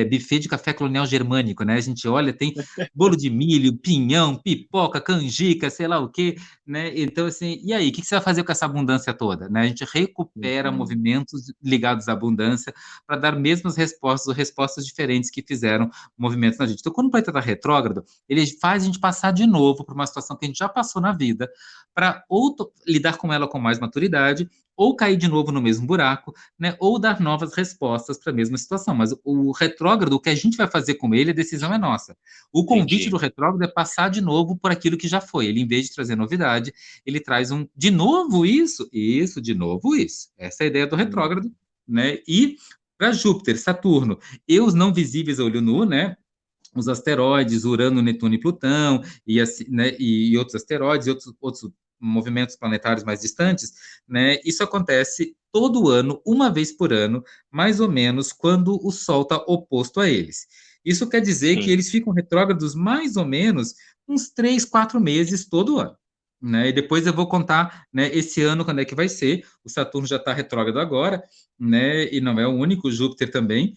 buffet de café colonial germânico, né? A gente olha, tem bolo de milho, pinhão, pipoca, canjica, sei lá o quê, né? Então, assim, e aí, o que você vai fazer com essa abundância toda, né? A gente recupera Uhum. movimentos ligados à abundância para dar mesmas respostas ou respostas diferentes que fizeram movimentos na gente. Então, quando o planeta está retrógrado, ele faz a gente passar de novo por uma situação que a gente já passou na vida, para ou lidar com ela com mais maturidade, ou cair de novo no mesmo buraco, né? Ou dar novas respostas para a mesma situação. Mas o retrógrado, o que a gente vai fazer com ele, a decisão é nossa. O convite Entendi. do retrógrado é passar de novo por aquilo que já foi. Ele, em vez de trazer novidade, ele traz um de novo isso, de novo isso. Essa é a ideia do retrógrado, né? E para Júpiter, Saturno, e os não visíveis a olho nu, né? Os asteroides, Urano, Netuno e Plutão, e, assim, né, e outros asteroides, e outros movimentos planetários mais distantes, né? Isso acontece todo ano, uma vez por ano, mais ou menos, quando o Sol está oposto a eles. Isso quer dizer que Sim. eles ficam retrógrados mais ou menos uns 3, 4 meses todo ano. Né? E depois eu vou contar, né, esse ano quando é que vai ser. O Saturno já está retrógrado agora, né? E não é o único, o Júpiter também.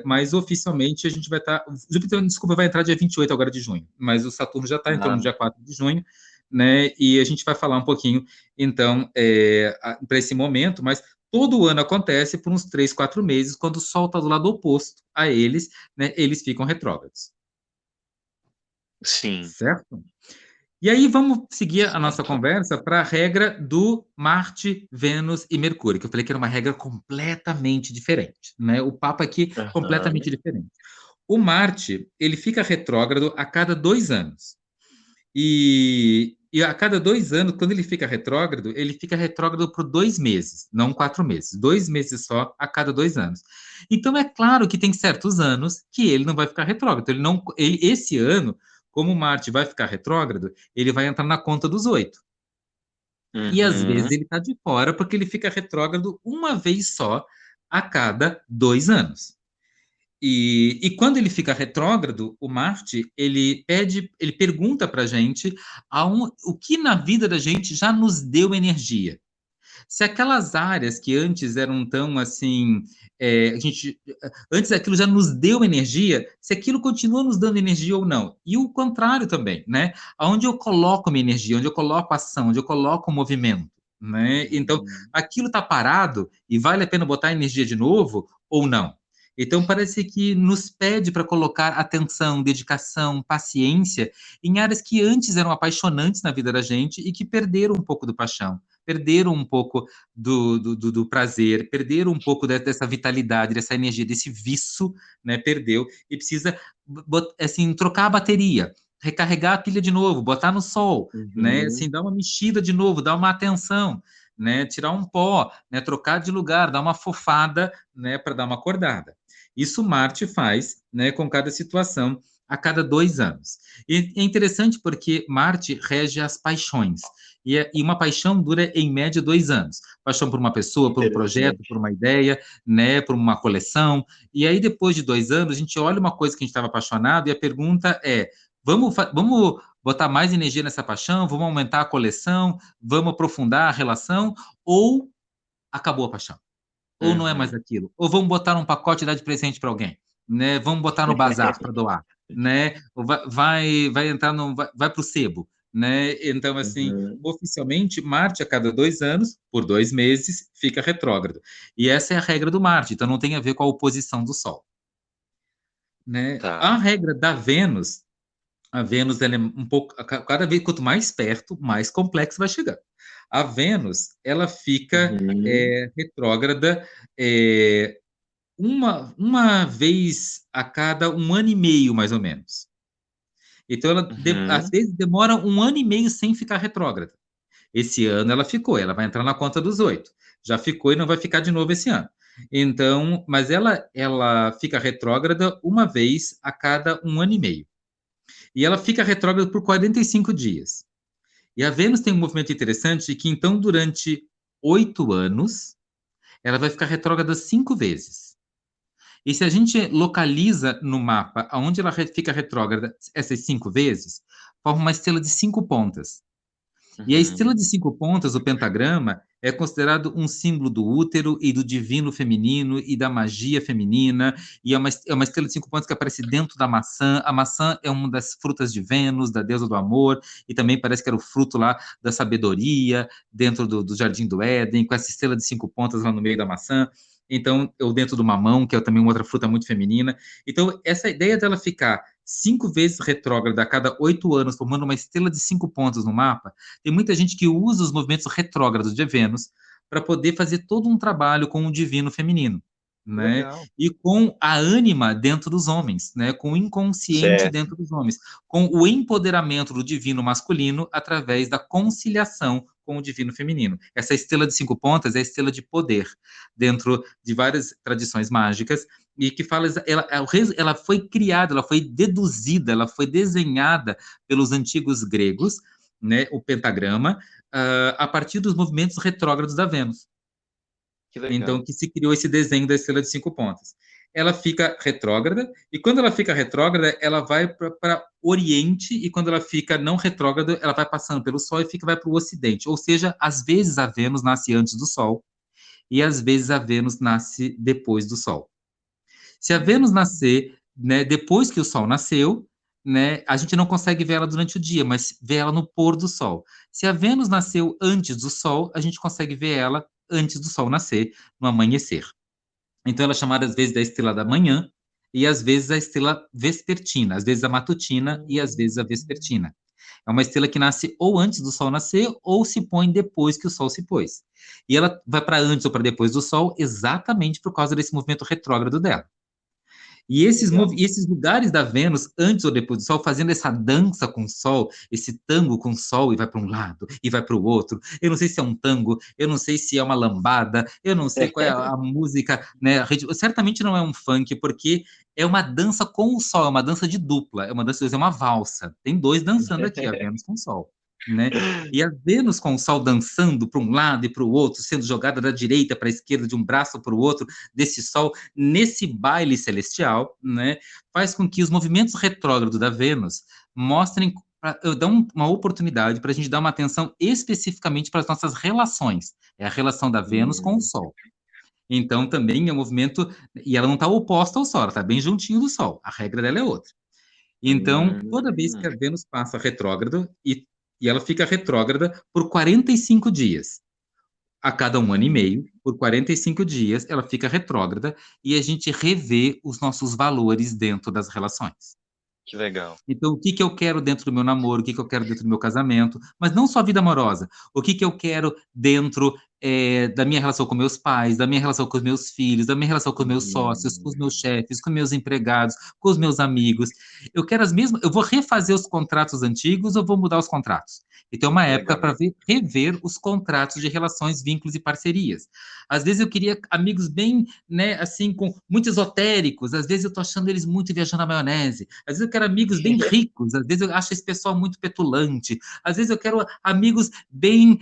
Mas oficialmente a gente vai estar. Júpiter, desculpa, vai entrar dia 28 agora de junho, mas o Saturno já está entrando no dia 4 de junho, né? E a gente vai falar um pouquinho, então, para esse momento, mas todo ano acontece por uns 3, 4 meses, quando o Sol está do lado oposto a eles, né? Eles ficam retrógrados. Sim. Certo? E aí vamos seguir a nossa conversa para a regra do Marte, Vênus e Mercúrio, que eu falei que era uma regra completamente diferente, né? O papo aqui é Aham. completamente diferente. O Marte, ele fica retrógrado a cada 2 anos. E a cada 2 anos, quando ele fica retrógrado por 2 meses, não 4 meses. 2 meses só a cada 2 anos. Então é claro que tem certos anos que ele não vai ficar retrógrado. Esse ano, como Marte vai ficar retrógrado, ele vai entrar na conta dos 8. E às vezes Uhum. ele está de fora porque ele fica retrógrado uma vez só a cada 2 anos. E quando ele fica retrógrado, o Marte, ele pergunta para a gente o que na vida da gente já nos deu energia. Se aquelas áreas que antes eram tão assim, antes aquilo já nos deu energia, se aquilo continua nos dando energia ou não. E o contrário também, né? Aonde eu coloco minha energia, onde eu coloco ação, onde eu coloco movimento, né? Então, Uhum. aquilo está parado e vale a pena botar energia de novo ou não? Então, parece que nos pede para colocar atenção, dedicação, paciência em áreas que antes eram apaixonantes na vida da gente e que perderam um pouco do paixão, perderam um pouco do prazer, perderam um pouco dessa vitalidade, dessa energia, desse viço, né? Perdeu e precisa, assim, trocar a bateria, recarregar a pilha de novo, botar no sol, né? Uhum. Assim, dar uma mexida de novo, dar uma atenção, né? Tirar um pó, né? Trocar de lugar, dar uma fofada, né? Para dar uma acordada. Isso Marte faz, né? Com cada situação a cada 2 anos. E é interessante porque Marte rege as paixões. E uma paixão dura, em média, 2 anos. Paixão por uma pessoa, por um projeto, por Interessante. uma ideia, né, por uma coleção. E aí, depois de 2 anos, a gente olha uma coisa que a gente estava apaixonado e a pergunta é: vamos botar mais energia nessa paixão? Vamos aumentar a coleção? Vamos aprofundar a relação? Ou acabou a paixão? Ou não é mais Uhum. aquilo? Ou vamos botar num pacote e dar de presente para alguém? Né? Vamos botar no bazar para doar? Né? Ou vai entrar no, vai para o sebo? Né? Então, assim, Uhum. oficialmente, Marte, a cada 2 anos, por 2 meses, fica retrógrado. E essa é a regra do Marte, então não tem a ver com a oposição do Sol. Né? A Tá. regra da Vênus, a Vênus, ela é um pouco, cada vez quanto mais perto, mais complexo vai chegar. A Vênus, ela fica Uhum. retrógrada uma vez a cada 1 ano e meio, mais ou menos. Então, ela às Uhum. vezes demora 1 ano e meio sem ficar retrógrada. Esse ano ela ficou, ela vai entrar na conta dos 8. Já ficou e não vai ficar de novo esse ano. Então, mas ela fica retrógrada uma vez a cada 1 ano e meio. E ela fica retrógrada por 45 dias. E a Vênus tem um movimento interessante que, então, durante 8 anos, ela vai ficar retrógrada 5 vezes. E se a gente localiza no mapa onde ela fica retrógrada essas 5 vezes, forma uma estrela de 5 pontas. E a estrela de 5 pontas, o pentagrama, é considerado um símbolo do útero e do divino feminino e da magia feminina, e é uma estrela de 5 pontas que aparece dentro da maçã. A maçã é uma das frutas de Vênus, da deusa do amor, e também parece que era o fruto lá da sabedoria, dentro do Jardim do Éden, com essa estrela de 5 pontas lá no meio da maçã. Então, ou dentro do mamão, que é também uma outra fruta muito feminina. Então, essa ideia dela ficar 5 vezes retrógrada a cada 8 anos, formando uma estrela de 5 pontas no mapa, tem muita gente que usa os movimentos retrógrados de Vênus para poder fazer todo um trabalho com o divino feminino, né? Legal. E com a ânima dentro dos homens, né? Com o inconsciente Certo. dentro dos homens, com o empoderamento do divino masculino através da conciliação com o divino feminino. Essa estrela de 5 pontas é a estrela de poder dentro de várias tradições mágicas e que fala, ela foi criada, ela foi deduzida, ela foi desenhada pelos antigos gregos, né, o pentagrama, a partir dos movimentos retrógrados da Vênus. Que legal. Então, que se criou esse desenho da estrela de 5 pontas. Ela fica retrógrada, e quando ela fica retrógrada, ela vai para Oriente, e quando ela fica não retrógrada, ela vai passando pelo Sol e vai para o Ocidente. Ou seja, às vezes a Vênus nasce antes do Sol, e às vezes a Vênus nasce depois do Sol. Se a Vênus nascer, né, depois que o Sol nasceu, né, a gente não consegue ver ela durante o dia, mas vê ela no pôr do Sol. Se a Vênus nasceu antes do Sol, a gente consegue ver ela antes do Sol nascer, no amanhecer. Então ela é chamada às vezes da estrela da manhã e às vezes a estrela vespertina, às vezes a matutina e às vezes a vespertina. É uma estrela que nasce ou antes do Sol nascer ou se põe depois que o Sol se pôs. E ela vai para antes ou para depois do Sol exatamente por causa desse movimento retrógrado dela. E esses lugares da Vênus, antes ou depois do Sol, fazendo essa dança com o Sol, esse tango com o Sol, e vai para um lado e vai para o outro. Eu não sei se é um tango, eu não sei se é uma lambada, eu não sei qual é a música, né? Certamente não é um funk, porque é uma dança com o Sol, é uma dança de dupla, é uma dança, é uma valsa. Tem 2 dançando aqui, a Vênus com o Sol. Né? E a Vênus com o Sol dançando para um lado e para o outro, sendo jogada da direita para a esquerda, de um braço para o outro, desse Sol, nesse baile celestial, né, faz com que os movimentos retrógrados da Vênus mostrem, dão uma oportunidade para a gente dar uma atenção especificamente para as nossas relações. É a relação da Vênus com o Sol. Então, também é um movimento, e ela não está oposta ao Sol, ela está bem juntinho do Sol, a regra dela é outra. Então, toda vez que a Vênus passa retrógrado, e ela fica retrógrada por 45 dias. A cada 1 ano e meio, por 45 dias, ela fica retrógrada e a gente revê os nossos valores dentro das relações. Que legal. Então, o que eu quero dentro do meu namoro, o que eu quero dentro do meu casamento, mas não só a vida amorosa, o que eu quero dentro da minha relação com meus pais, da minha relação com os meus filhos, da minha relação com os meus sócios, com os meus chefes, com meus empregados, com os meus amigos. Eu quero as mesmas, eu vou refazer os contratos antigos ou vou mudar os contratos? Então, é uma época para rever os contratos de relações, vínculos e parcerias. Às vezes eu queria amigos bem, né, assim, muito esotéricos, às vezes eu tô achando eles muito viajando na maionese, às vezes eu quero amigos bem ricos, às vezes eu acho esse pessoal muito petulante, às vezes eu quero amigos bem,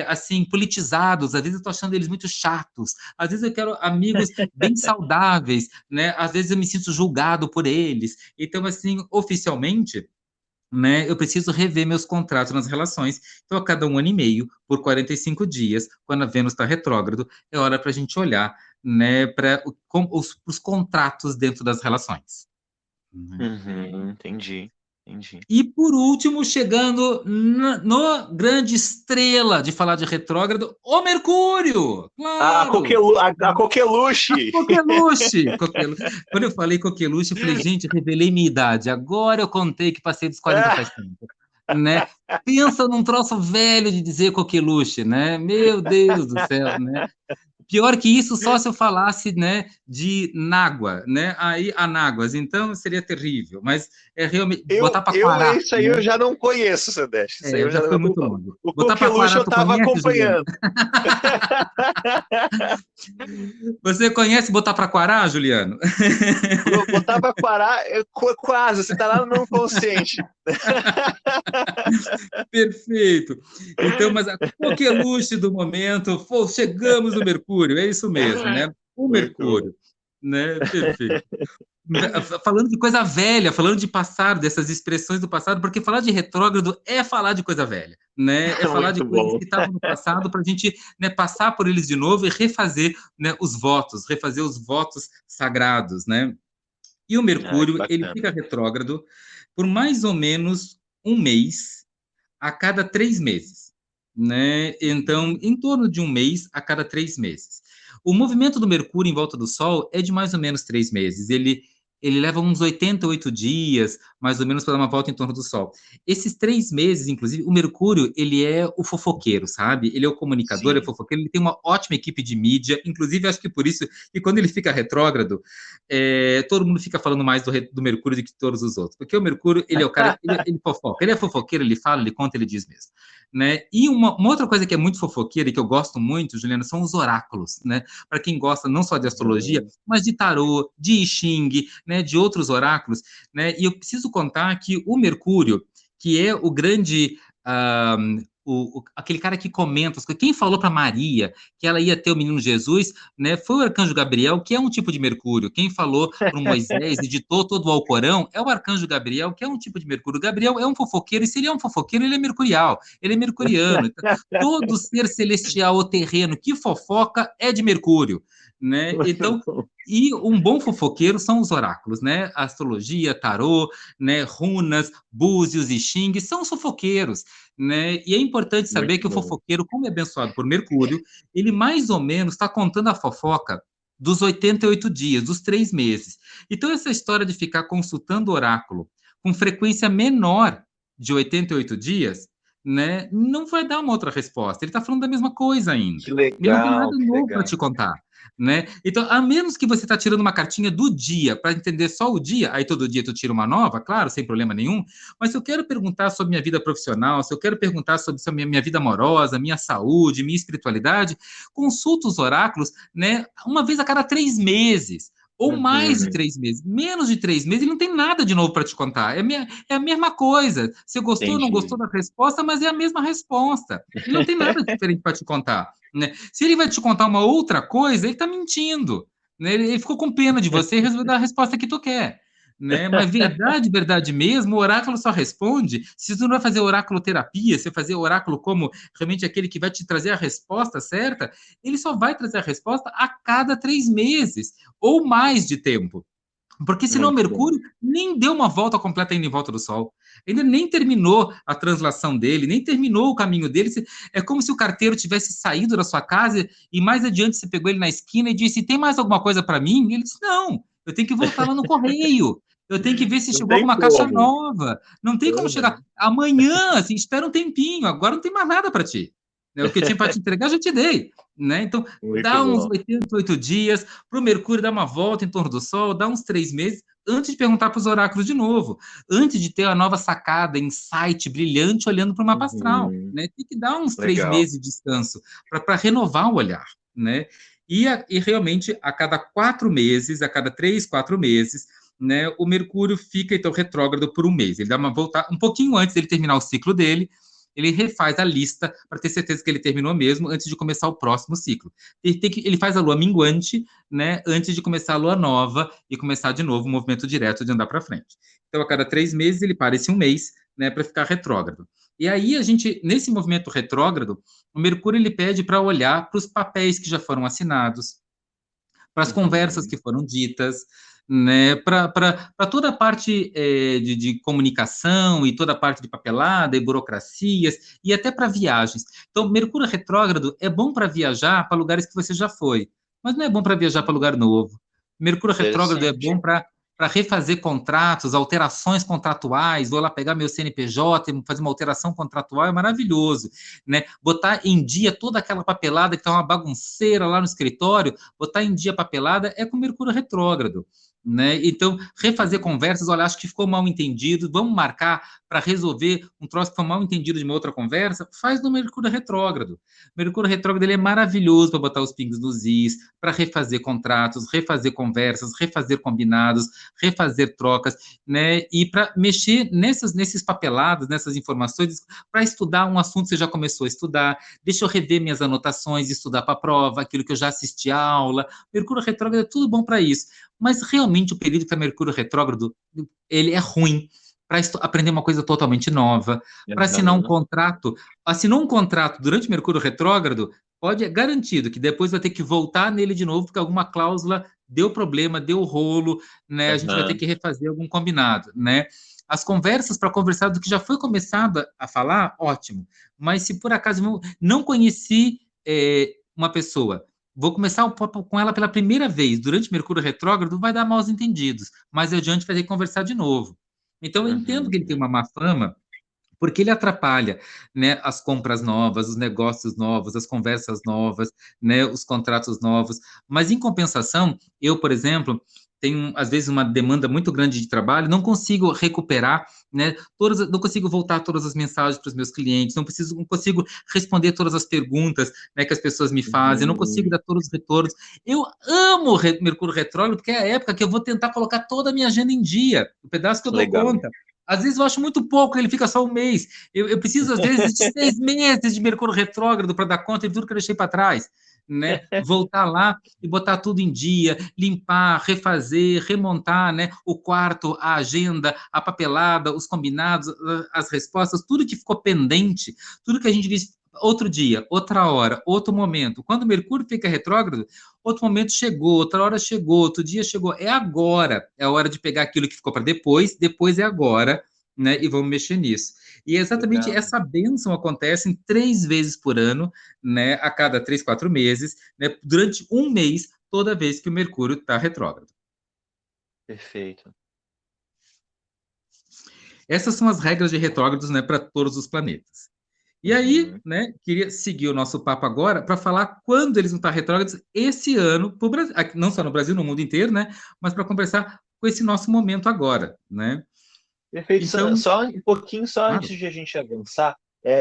assim, politizados, às vezes eu tô achando eles muito chatos, às vezes eu quero amigos bem saudáveis, né, às vezes eu me sinto julgado por eles. Então, assim, oficialmente, né, eu preciso rever meus contratos nas relações. Então, a cada 1 ano e meio, por 45 dias, quando a Vênus está retrógrado, é hora para a gente olhar, né, para os contratos dentro das relações. Entendi. E, por último, chegando no grande estrela de falar de retrógrado, o Mercúrio! Claro! A coqueluche! Quando eu falei coqueluche, eu falei, gente, revelei minha idade. Agora eu contei que passei dos 40 faz tempo. Né? Pensa num troço velho de dizer coqueluche, né? Meu Deus do céu, né? Pior que isso, só se eu falasse, né, de nágua, né? Aí, anáguas, então seria terrível, mas é realmente botar para quarar. Isso aí, né? Eu já não conheço, Sandeste. Isso aí eu já foi muito longe. O coqueluche eu estava acompanhando. Você conhece botar para quarar, Juliano? Botar para quarar, quase, você está lá no não consciente. Perfeito. Então, mas a coqueluche do momento, chegamos no Mercúrio, é isso mesmo, né? O Muito bom. Mercúrio, né? Perfeito. Falando de coisa velha, falando de passado, dessas expressões do passado, porque falar de retrógrado é falar de coisa velha, né? É falar de Muito coisas bom. que estavam no passado para a gente, né, passar por eles de novo e refazer, né, os votos, refazer os votos sagrados, né? E o Ai, que Mercúrio, ele bacana. fica retrógrado por mais ou menos um mês a cada 3 meses, né? Então, em torno de um mês a cada 3 meses. O movimento do Mercúrio em volta do Sol é de mais ou menos 3 meses. Ele leva uns 88 dias, mais ou menos, para dar uma volta em torno do Sol. Esses 3 meses, inclusive, o Mercúrio, ele é o fofoqueiro, sabe? Ele é o comunicador, é o Sim. fofoqueiro, ele tem uma ótima equipe de mídia, inclusive, acho que por isso que quando ele fica retrógrado, todo mundo fica falando mais do Mercúrio do que todos os outros, porque o Mercúrio, ele é o cara, ele fofoca, ele é fofoqueiro, ele fala, ele conta, ele diz mesmo, né? E uma outra coisa que é muito fofoqueira e que eu gosto muito, Juliana, são os oráculos, né? Para quem gosta não só de astrologia, mas de tarô, de I Ching, né? De outros oráculos, né? E eu preciso contar que o Mercúrio, que é o grande aquele cara que comenta, quem falou para Maria que ela ia ter o menino Jesus, né, foi o arcanjo Gabriel, que é um tipo de Mercúrio. Quem falou para Moisés, editou todo o Alcorão, é o arcanjo Gabriel, que é um tipo de Mercúrio. Gabriel é um fofoqueiro, e se ele é um fofoqueiro, ele é mercurial, ele é mercuriano. Então, todo ser celestial ou terreno que fofoca é de Mercúrio, né? Muito Então, bom. e um bom fofoqueiro são os oráculos, né? Astrologia, tarô, né? Runas, búzios e xing são os fofoqueiros, né? E é importante saber Muito que o bom. fofoqueiro, como é abençoado por Mercúrio, ele mais ou menos está contando a fofoca dos 88 dias, dos 3 meses. Então, essa história de ficar consultando oráculo com frequência menor de 88 dias, né, não vai dar uma outra resposta. Ele está falando da mesma coisa ainda. Que Ele não tem legal, nada que novo para legal. te contar. Né? Então, a menos que você está tirando uma cartinha do dia para entender só o dia, aí todo dia tu tira uma nova, claro, sem problema nenhum. Mas se eu quero perguntar sobre minha vida profissional, se eu quero perguntar sobre a minha vida amorosa, minha saúde, minha espiritualidade, consulta os oráculos, né, uma vez a cada 3 meses. Ou mais de Uhum. 3 meses, menos de 3 meses, ele não tem nada de novo para te contar. É a mesma coisa. Você gostou ou não gostou Entendi. da resposta, mas é a mesma resposta. Ele não tem nada diferente para te contar. Né? Se ele vai te contar uma outra coisa, ele está mentindo. Né? Ele ficou com pena de você e resolveu dar a resposta que tu quer. Né? Mas verdade, verdade mesmo, o oráculo só responde se tu não vai fazer oráculo terapia, se vai fazer oráculo como realmente aquele que vai te trazer a resposta certa, ele só vai trazer a resposta a cada 3 meses ou mais de tempo. Porque senão Muito bom. Mercúrio nem deu uma volta completa ainda em volta do Sol. Ainda nem terminou a translação dele, nem terminou o caminho dele. É como se o carteiro tivesse saído da sua casa e mais adiante você pegou ele na esquina e disse: tem mais alguma coisa para mim? E ele disse: não, eu tenho que voltar lá no correio. Eu tenho que ver se Não chegou tem alguma caixa como. nova. Não tem como chegar. Uhum. Amanhã, assim, espera um tempinho. Agora não tem mais nada para ti. Né? O que eu tinha para te entregar, já te dei. Né? Então, Muito dá uns bom. 88 dias para o Mercúrio dar uma volta em torno do Sol, dá uns 3 meses, antes de perguntar para os oráculos de novo, antes de ter a nova sacada, insight brilhante olhando para o mapa astral. Uhum. Né? Tem que dar uns três Legal. meses de descanso para renovar o olhar. Né? E realmente, a cada 4 meses, a cada 3, 4 meses, né, o Mercúrio fica, então, retrógrado por um mês. Ele dá uma volta um pouquinho antes dele terminar o ciclo dele, ele refaz a lista para ter certeza que ele terminou mesmo antes de começar o próximo ciclo. Ele faz a lua minguante, né, antes de começar a lua nova e começar de novo o movimento direto de andar para frente. Então, a cada 3 meses, ele para esse um mês, né, para ficar retrógrado. E aí, a gente, nesse movimento retrógrado, o Mercúrio ele pede para olhar para os papéis que já foram assinados, para as conversas Uhum. que foram ditas, né, para toda a parte de comunicação e toda a parte de papelada e burocracias e até para viagens. Então, Mercúrio retrógrado é bom para viajar para lugares que você já foi, mas não é bom para viajar para lugar novo. Mercúrio retrógrado é Interessante. bom para refazer contratos, alterações contratuais, vou lá pegar meu CNPJ, fazer uma alteração contratual, é maravilhoso, né? Botar em dia toda aquela papelada que está uma bagunceira lá no escritório, botar em dia papelada é com Mercúrio retrógrado. né? Então, refazer conversas, olha, acho que ficou mal entendido, vamos marcar para resolver um troço que foi mal entendido de uma outra conversa, faz no Mercúrio retrógrado. O Mercúrio retrógrado ele é maravilhoso para botar os pingos nos is, para refazer contratos, refazer conversas, refazer combinados, refazer trocas, né? E para mexer nesses papelados, nessas informações, para estudar um assunto que você já começou a estudar, deixa eu rever minhas anotações, estudar para a prova, aquilo que eu já assisti à aula. Mercúrio retrógrado é tudo bom para isso. Mas realmente o período que é Mercúrio retrógrado, ele é ruim para aprender uma coisa totalmente nova, para assinar um Uhum. contrato. Assinou um contrato durante Mercúrio retrógrado, pode é garantido que depois vai ter que voltar nele de novo, porque alguma cláusula deu problema, deu rolo, né? A gente vai ter Uhum. que refazer algum combinado, né? As conversas para conversar do que já foi começado a falar, ótimo. Mas se por acaso não conheci uma pessoa, vou começar o papo com ela pela primeira vez, durante Mercúrio retrógrado, vai dar maus entendidos, mas adiante vai ter que conversar de novo. Então, eu entendo que ele tem Uhum. uma má fama, porque ele atrapalha, né, as compras novas, os negócios novos, as conversas novas, né, os contratos novos. Mas, em compensação, eu, por exemplo, tenho, às vezes, uma demanda muito grande de trabalho, não consigo recuperar, né, não consigo voltar todas as mensagens para os meus clientes, não consigo responder todas as perguntas, né, que as pessoas me fazem, não consigo Uhum. dar todos os retornos. Eu amo Mercúrio retrógrado, porque é a época que eu vou tentar colocar toda a minha agenda em dia, o pedaço que eu dou Legal. conta. Às vezes eu acho muito pouco, ele fica só um mês. Eu preciso, às vezes, de 6 meses de Mercúrio retrógrado para dar conta de tudo que eu deixei para trás. Né? Voltar lá e botar tudo em dia, limpar, refazer, remontar, né? O quarto, a agenda, a papelada, os combinados, as respostas, tudo que ficou pendente, tudo que a gente disse outro dia, outra hora, outro momento. Quando o Mercúrio fica retrógrado, outro momento chegou, outra hora chegou, outro dia chegou. É agora, é a hora de pegar aquilo que ficou para depois, depois é agora, né? E vamos mexer nisso. E é exatamente Legal. essa bênção acontece em 3 vezes por ano, né? A cada 3, 4 meses, né? Durante um mês, toda vez que o Mercúrio está retrógrado. Perfeito. Essas são as regras de retrógrados, né, para todos os planetas. E aí, Uhum. né, queria seguir o nosso papo agora para falar quando eles vão estar retrógrados esse ano para o Brasil, não só no Brasil, no mundo inteiro, né, mas para conversar com esse nosso momento agora, né? Perfeito. Então, Só um pouquinho, só claro. antes de a gente avançar,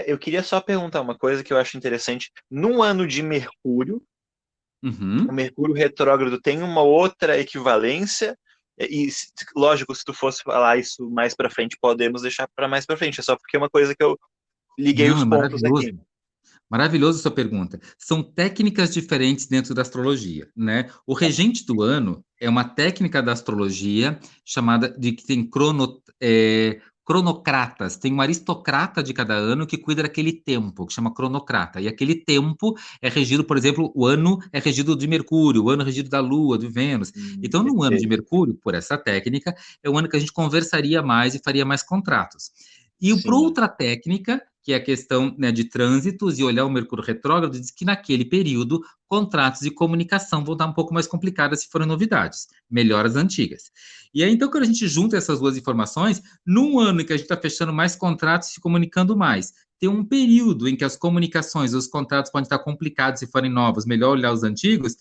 eu queria só perguntar uma coisa que eu acho interessante. No ano de Mercúrio, o Uhum. Mercúrio retrógrado tem uma outra equivalência, lógico, se tu fosse falar isso mais para frente, podemos deixar para mais para frente. É só porque é uma coisa que eu liguei Não, os é pontos maravilhoso. aqui. Maravilhosa sua pergunta. São técnicas diferentes dentro da astrologia, né? O regente do ano é uma técnica da astrologia chamada de que tem cronocratas. Tem um aristocrata de cada ano que cuida daquele tempo, que chama cronocrata. E aquele tempo é regido, por exemplo, o ano é regido de Mercúrio, o ano é regido da Lua, de Vênus. Então, no ano de Perfeito. Mercúrio, por essa técnica, é o ano que a gente conversaria mais e faria mais contratos. E por Sim, outra técnica, que é a questão, né, de trânsitos e olhar o Mercúrio retrógrado, diz que naquele período contratos e comunicação vão estar um pouco mais complicadas se forem novidades, melhor as antigas. E aí, então, quando a gente junta essas duas informações, num ano em que a gente está fechando mais contratos e se comunicando mais, tem um período em que as comunicações, os contratos podem estar complicados se forem novos, melhor olhar os antigos,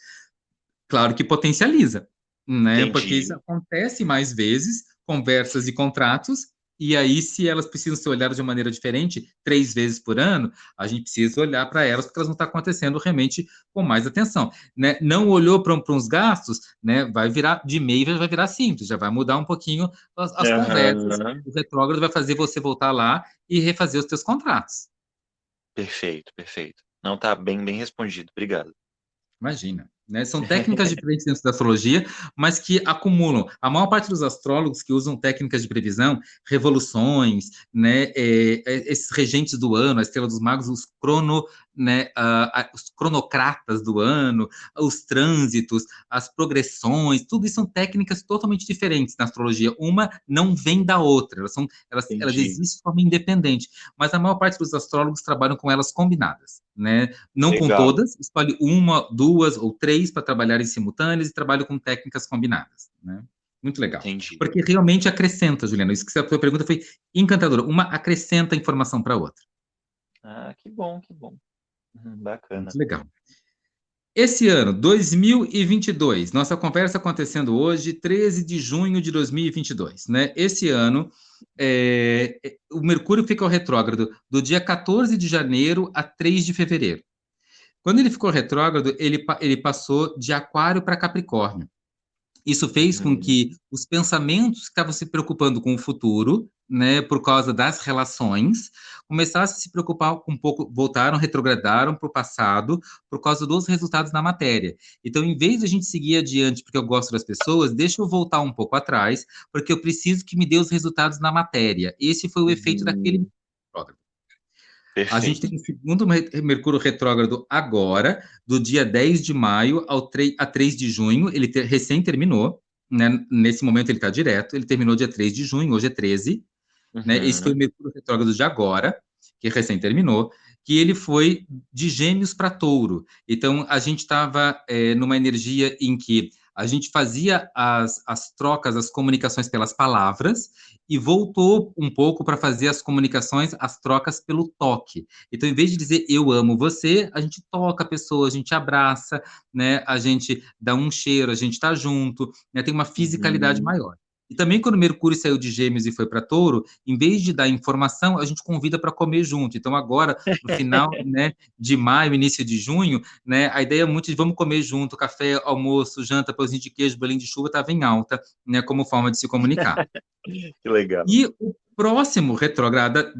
claro que potencializa, né? Porque isso entendi. acontece mais vezes, conversas e contratos, e aí, se elas precisam ser olhadas de uma maneira diferente, 3 vezes por ano, a gente precisa olhar para elas, porque elas vão estar acontecendo realmente com mais atenção. Né? Não olhou para uns gastos, né? Vai virar de meio, vai virar simples, já vai mudar um pouquinho as conversas. Aham. O retrógrado vai fazer você voltar lá e refazer os seus contratos. Perfeito, perfeito. Não, tá bem respondido. Obrigado. Imagina. Né? São técnicas diferentes dentro da astrologia, mas que acumulam. A maior parte dos astrólogos que usam técnicas de previsão, revoluções, né, esses regentes do ano, a estrela dos magos, né, os cronocratas do ano, os trânsitos, as progressões, tudo isso são técnicas totalmente diferentes na astrologia. Uma não vem da outra, elas Entendi. existem de forma independente, mas a maior parte dos astrólogos trabalham com elas combinadas. Né? Não com Legal. todas, escolhe uma, duas ou três para trabalhar em simultâneas e trabalho com técnicas combinadas. Né? Muito legal. Entendi. Porque realmente acrescenta, Juliana. Isso que a sua pergunta foi encantadora. Uma acrescenta informação para a outra. Ah, que bom, que bom. Bacana. Muito legal. Esse ano, 2022, nossa conversa acontecendo hoje, 13 de junho de 2022, né? Esse ano, o Mercúrio fica ao retrógrado do dia 14 de janeiro a 3 de fevereiro. Quando ele ficou retrógrado, ele passou de Aquário para Capricórnio. Isso fez com Uhum. que os pensamentos que estavam se preocupando com o futuro, né, por causa das relações, começassem a se preocupar um pouco, voltaram, retrogradaram para o passado, por causa dos resultados na matéria. Então, em vez de a gente seguir adiante porque eu gosto das pessoas, deixa eu voltar um pouco atrás, porque eu preciso que me dê os resultados na matéria. Esse foi o efeito daquele Uhum. retrógrado. A gente Perfeito. tem o segundo Mercúrio retrógrado agora, do dia 10 de maio a 3 de junho, ele recém terminou, né? Nesse momento ele está direto, ele terminou dia 3 de junho, hoje é 13, né? Esse foi o Uhum. Mercúrio retrógrado de agora, que recém terminou, que ele foi de Gêmeos para Touro. Então, a gente estava numa energia em que a gente fazia as trocas, as comunicações pelas palavras, e voltou um pouco para fazer as comunicações, as trocas pelo toque. Então, em vez de dizer eu amo você, a gente toca a pessoa, a gente abraça, né? A gente dá um cheiro, a gente está junto, né? Tem uma fisicalidade Uhum. maior. E também quando Mercúrio saiu de Gêmeos e foi para Touro, em vez de dar informação, a gente convida para comer junto. Então agora, no final, né, de maio, início de junho, né, a ideia é muito de vamos comer junto, café, almoço, janta, pãozinho de queijo, bolinho de chuva, estava em alta, né, como forma de se comunicar. Que legal. E o próximo retrogradada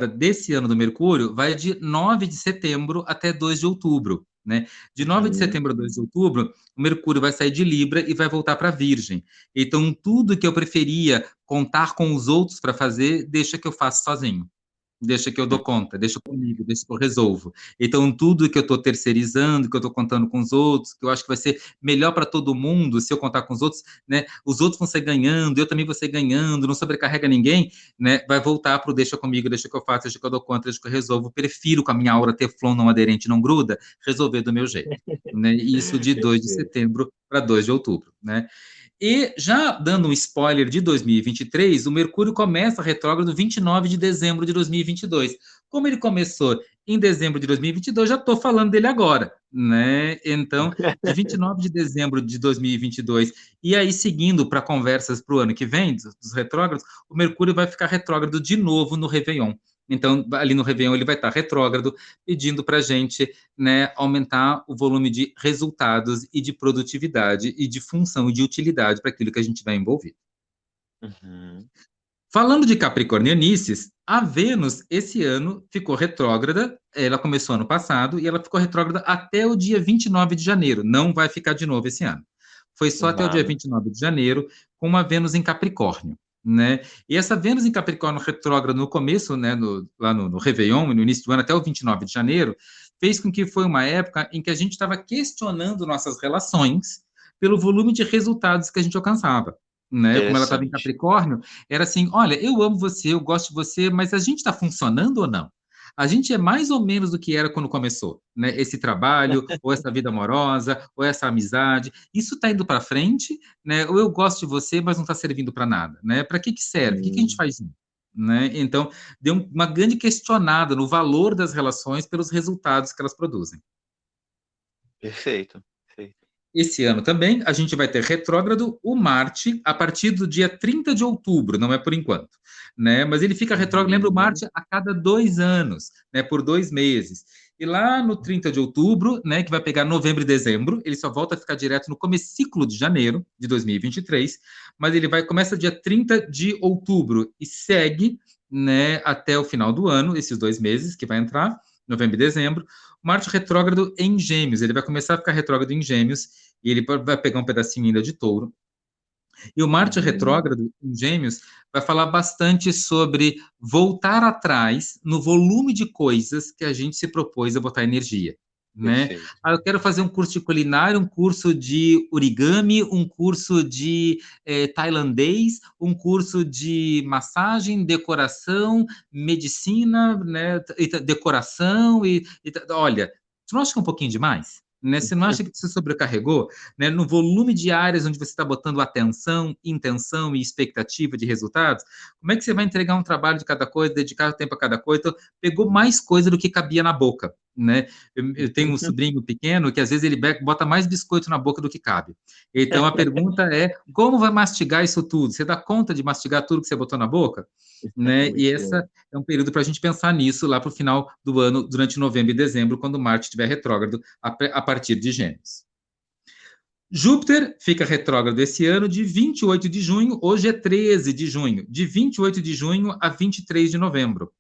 desse ano do Mercúrio vai de 9 de setembro até 2 de outubro. Né? De 9 de Uhum. setembro a 2 de outubro, o Mercúrio vai sair de Libra e vai voltar para Virgem. Então, tudo que eu preferia contar com os outros para fazer, deixa que eu faço sozinho. Deixa que eu dou conta, deixa comigo, deixa que eu resolvo. Então, tudo que eu estou terceirizando, que eu estou contando com os outros, que eu acho que vai ser melhor para todo mundo se eu contar com os outros, né? Os outros vão ser ganhando, eu também vou ser ganhando, não sobrecarrega ninguém, né? Vai voltar para o deixa comigo, deixa que eu faço, deixa que eu dou conta, deixa que eu resolvo. Prefiro com a minha aura Teflon não aderente, não gruda, resolver do meu jeito. Né? Isso de 2 de Perfeito. setembro para 2 de outubro, né? E já dando um spoiler de 2023, o Mercúrio começa retrógrado 29 de dezembro de 2022. Como ele começou em dezembro de 2022, já estou falando dele agora, né? Então, de 29 de dezembro de 2022 e aí seguindo para conversas para o ano que vem, dos retrógrados, o Mercúrio vai ficar retrógrado de novo no Réveillon. Então, ali no Réveillon ele vai estar retrógrado, pedindo para a gente, né, aumentar o volume de resultados e de produtividade e de função e de utilidade para aquilo que a gente vai envolver. Uhum. Falando de capricornianices, a Vênus esse ano ficou retrógrada, ela começou ano passado e ela ficou retrógrada até o dia 29 de janeiro, não vai ficar de novo esse ano. Foi só até o dia Nada. 29 de janeiro, com uma Vênus em Capricórnio. Né? E essa Vênus em Capricórnio retrógrada no começo, né, lá no Réveillon, no início do ano, até o 29 de janeiro, fez com que foi uma época em que a gente estava questionando nossas relações pelo volume de resultados que a gente alcançava. Né? Como ela estava em Interessante. Capricórnio, era assim: olha, eu amo você, eu gosto de você, mas a gente está funcionando ou não? A gente é mais ou menos do que era quando começou, né? Esse trabalho, ou essa vida amorosa, ou essa amizade. Isso está indo para frente, né? Ou eu gosto de você, mas não está servindo para nada, né? Para que serve? O que a gente Hum. faz? Né? Então, deu uma grande questionada no valor das relações pelos resultados que elas produzem. Perfeito. Perfeito. Esse ano também a gente vai ter retrógrado o Marte a partir do dia 30 de outubro, não é por enquanto, né? Mas ele fica retrógrado, lembra o Uhum. Marte a cada 2 anos, né? Por 2 meses. E lá no 30 de outubro, né, que vai pegar novembro e dezembro, ele só volta a ficar direto no comeciclo de janeiro de 2023, mas ele começa dia 30 de outubro e segue, né, até o final do ano, esses 2 meses que vai entrar, novembro e dezembro. Marte retrógrado em Gêmeos, ele vai começar a ficar retrógrado em Gêmeos, e ele vai pegar um pedacinho ainda de Touro. E o Marte Uhum. retrógrado em Gêmeos vai falar bastante sobre voltar atrás no volume de coisas que a gente se propôs a botar energia. Né? Perfeito. Ah, eu quero fazer um curso de culinária, um curso de origami, um curso de tailandês, um curso de massagem, decoração, medicina, né, decoração olha, tu não acha que é um pouquinho demais? Né? Você não acha que você sobrecarregou? Né? No volume de áreas onde você está botando atenção, intenção e expectativa de resultados, como é que você vai entregar um trabalho de cada coisa, dedicar tempo a cada coisa? Então, pegou mais coisa do que cabia na boca. né? Eu tenho um sobrinho pequeno que às vezes ele bota mais biscoito na boca do que cabe. Então a pergunta é, como vai mastigar isso tudo? Você dá conta de mastigar tudo que você botou na boca? Né? E Muito bom. essa é um período para a gente pensar nisso lá para o final do ano, durante novembro e dezembro, quando Marte estiver retrógrado a partir de Gêmeos. Júpiter fica retrógrado esse ano de 28 de junho, hoje é 13 de junho, de 28 de junho a 23 de novembro.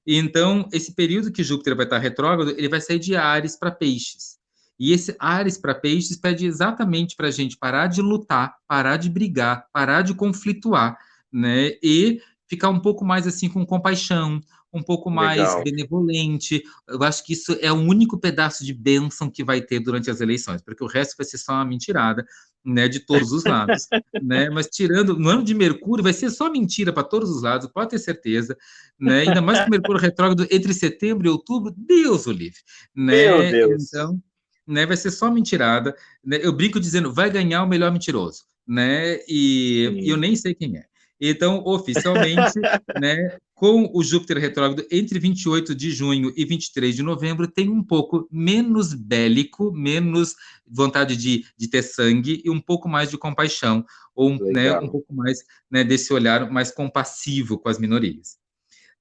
Então, esse período que Júpiter vai estar retrógrado, ele vai sair de Áries para Peixes. E esse Áries para Peixes pede exatamente para a gente parar de lutar, parar de brigar, parar de conflituar, né? E ficar um pouco mais assim com compaixão, um pouco mais Legal. benevolente. Eu acho que isso é o único pedaço de bênção que vai ter durante as eleições, porque o resto vai ser só uma mentirada, né, de todos os lados, né? Mas tirando no ano de Mercúrio vai ser só mentira para todos os lados, pode ter certeza, né? Ainda mais que o Mercúrio retrógrado entre setembro e outubro, Deus o livre, Meu né? Deus. Então, né, vai ser só mentirada, né? Eu brinco dizendo, vai ganhar o melhor mentiroso, né? E eu Sim. nem sei quem é. Então, oficialmente, né, com o Júpiter retrógrado entre 28 de junho e 23 de novembro, tem um pouco menos bélico, menos vontade de ter sangue e um pouco mais de compaixão, ou né, um Legal. pouco mais, né, desse olhar mais compassivo com as minorias.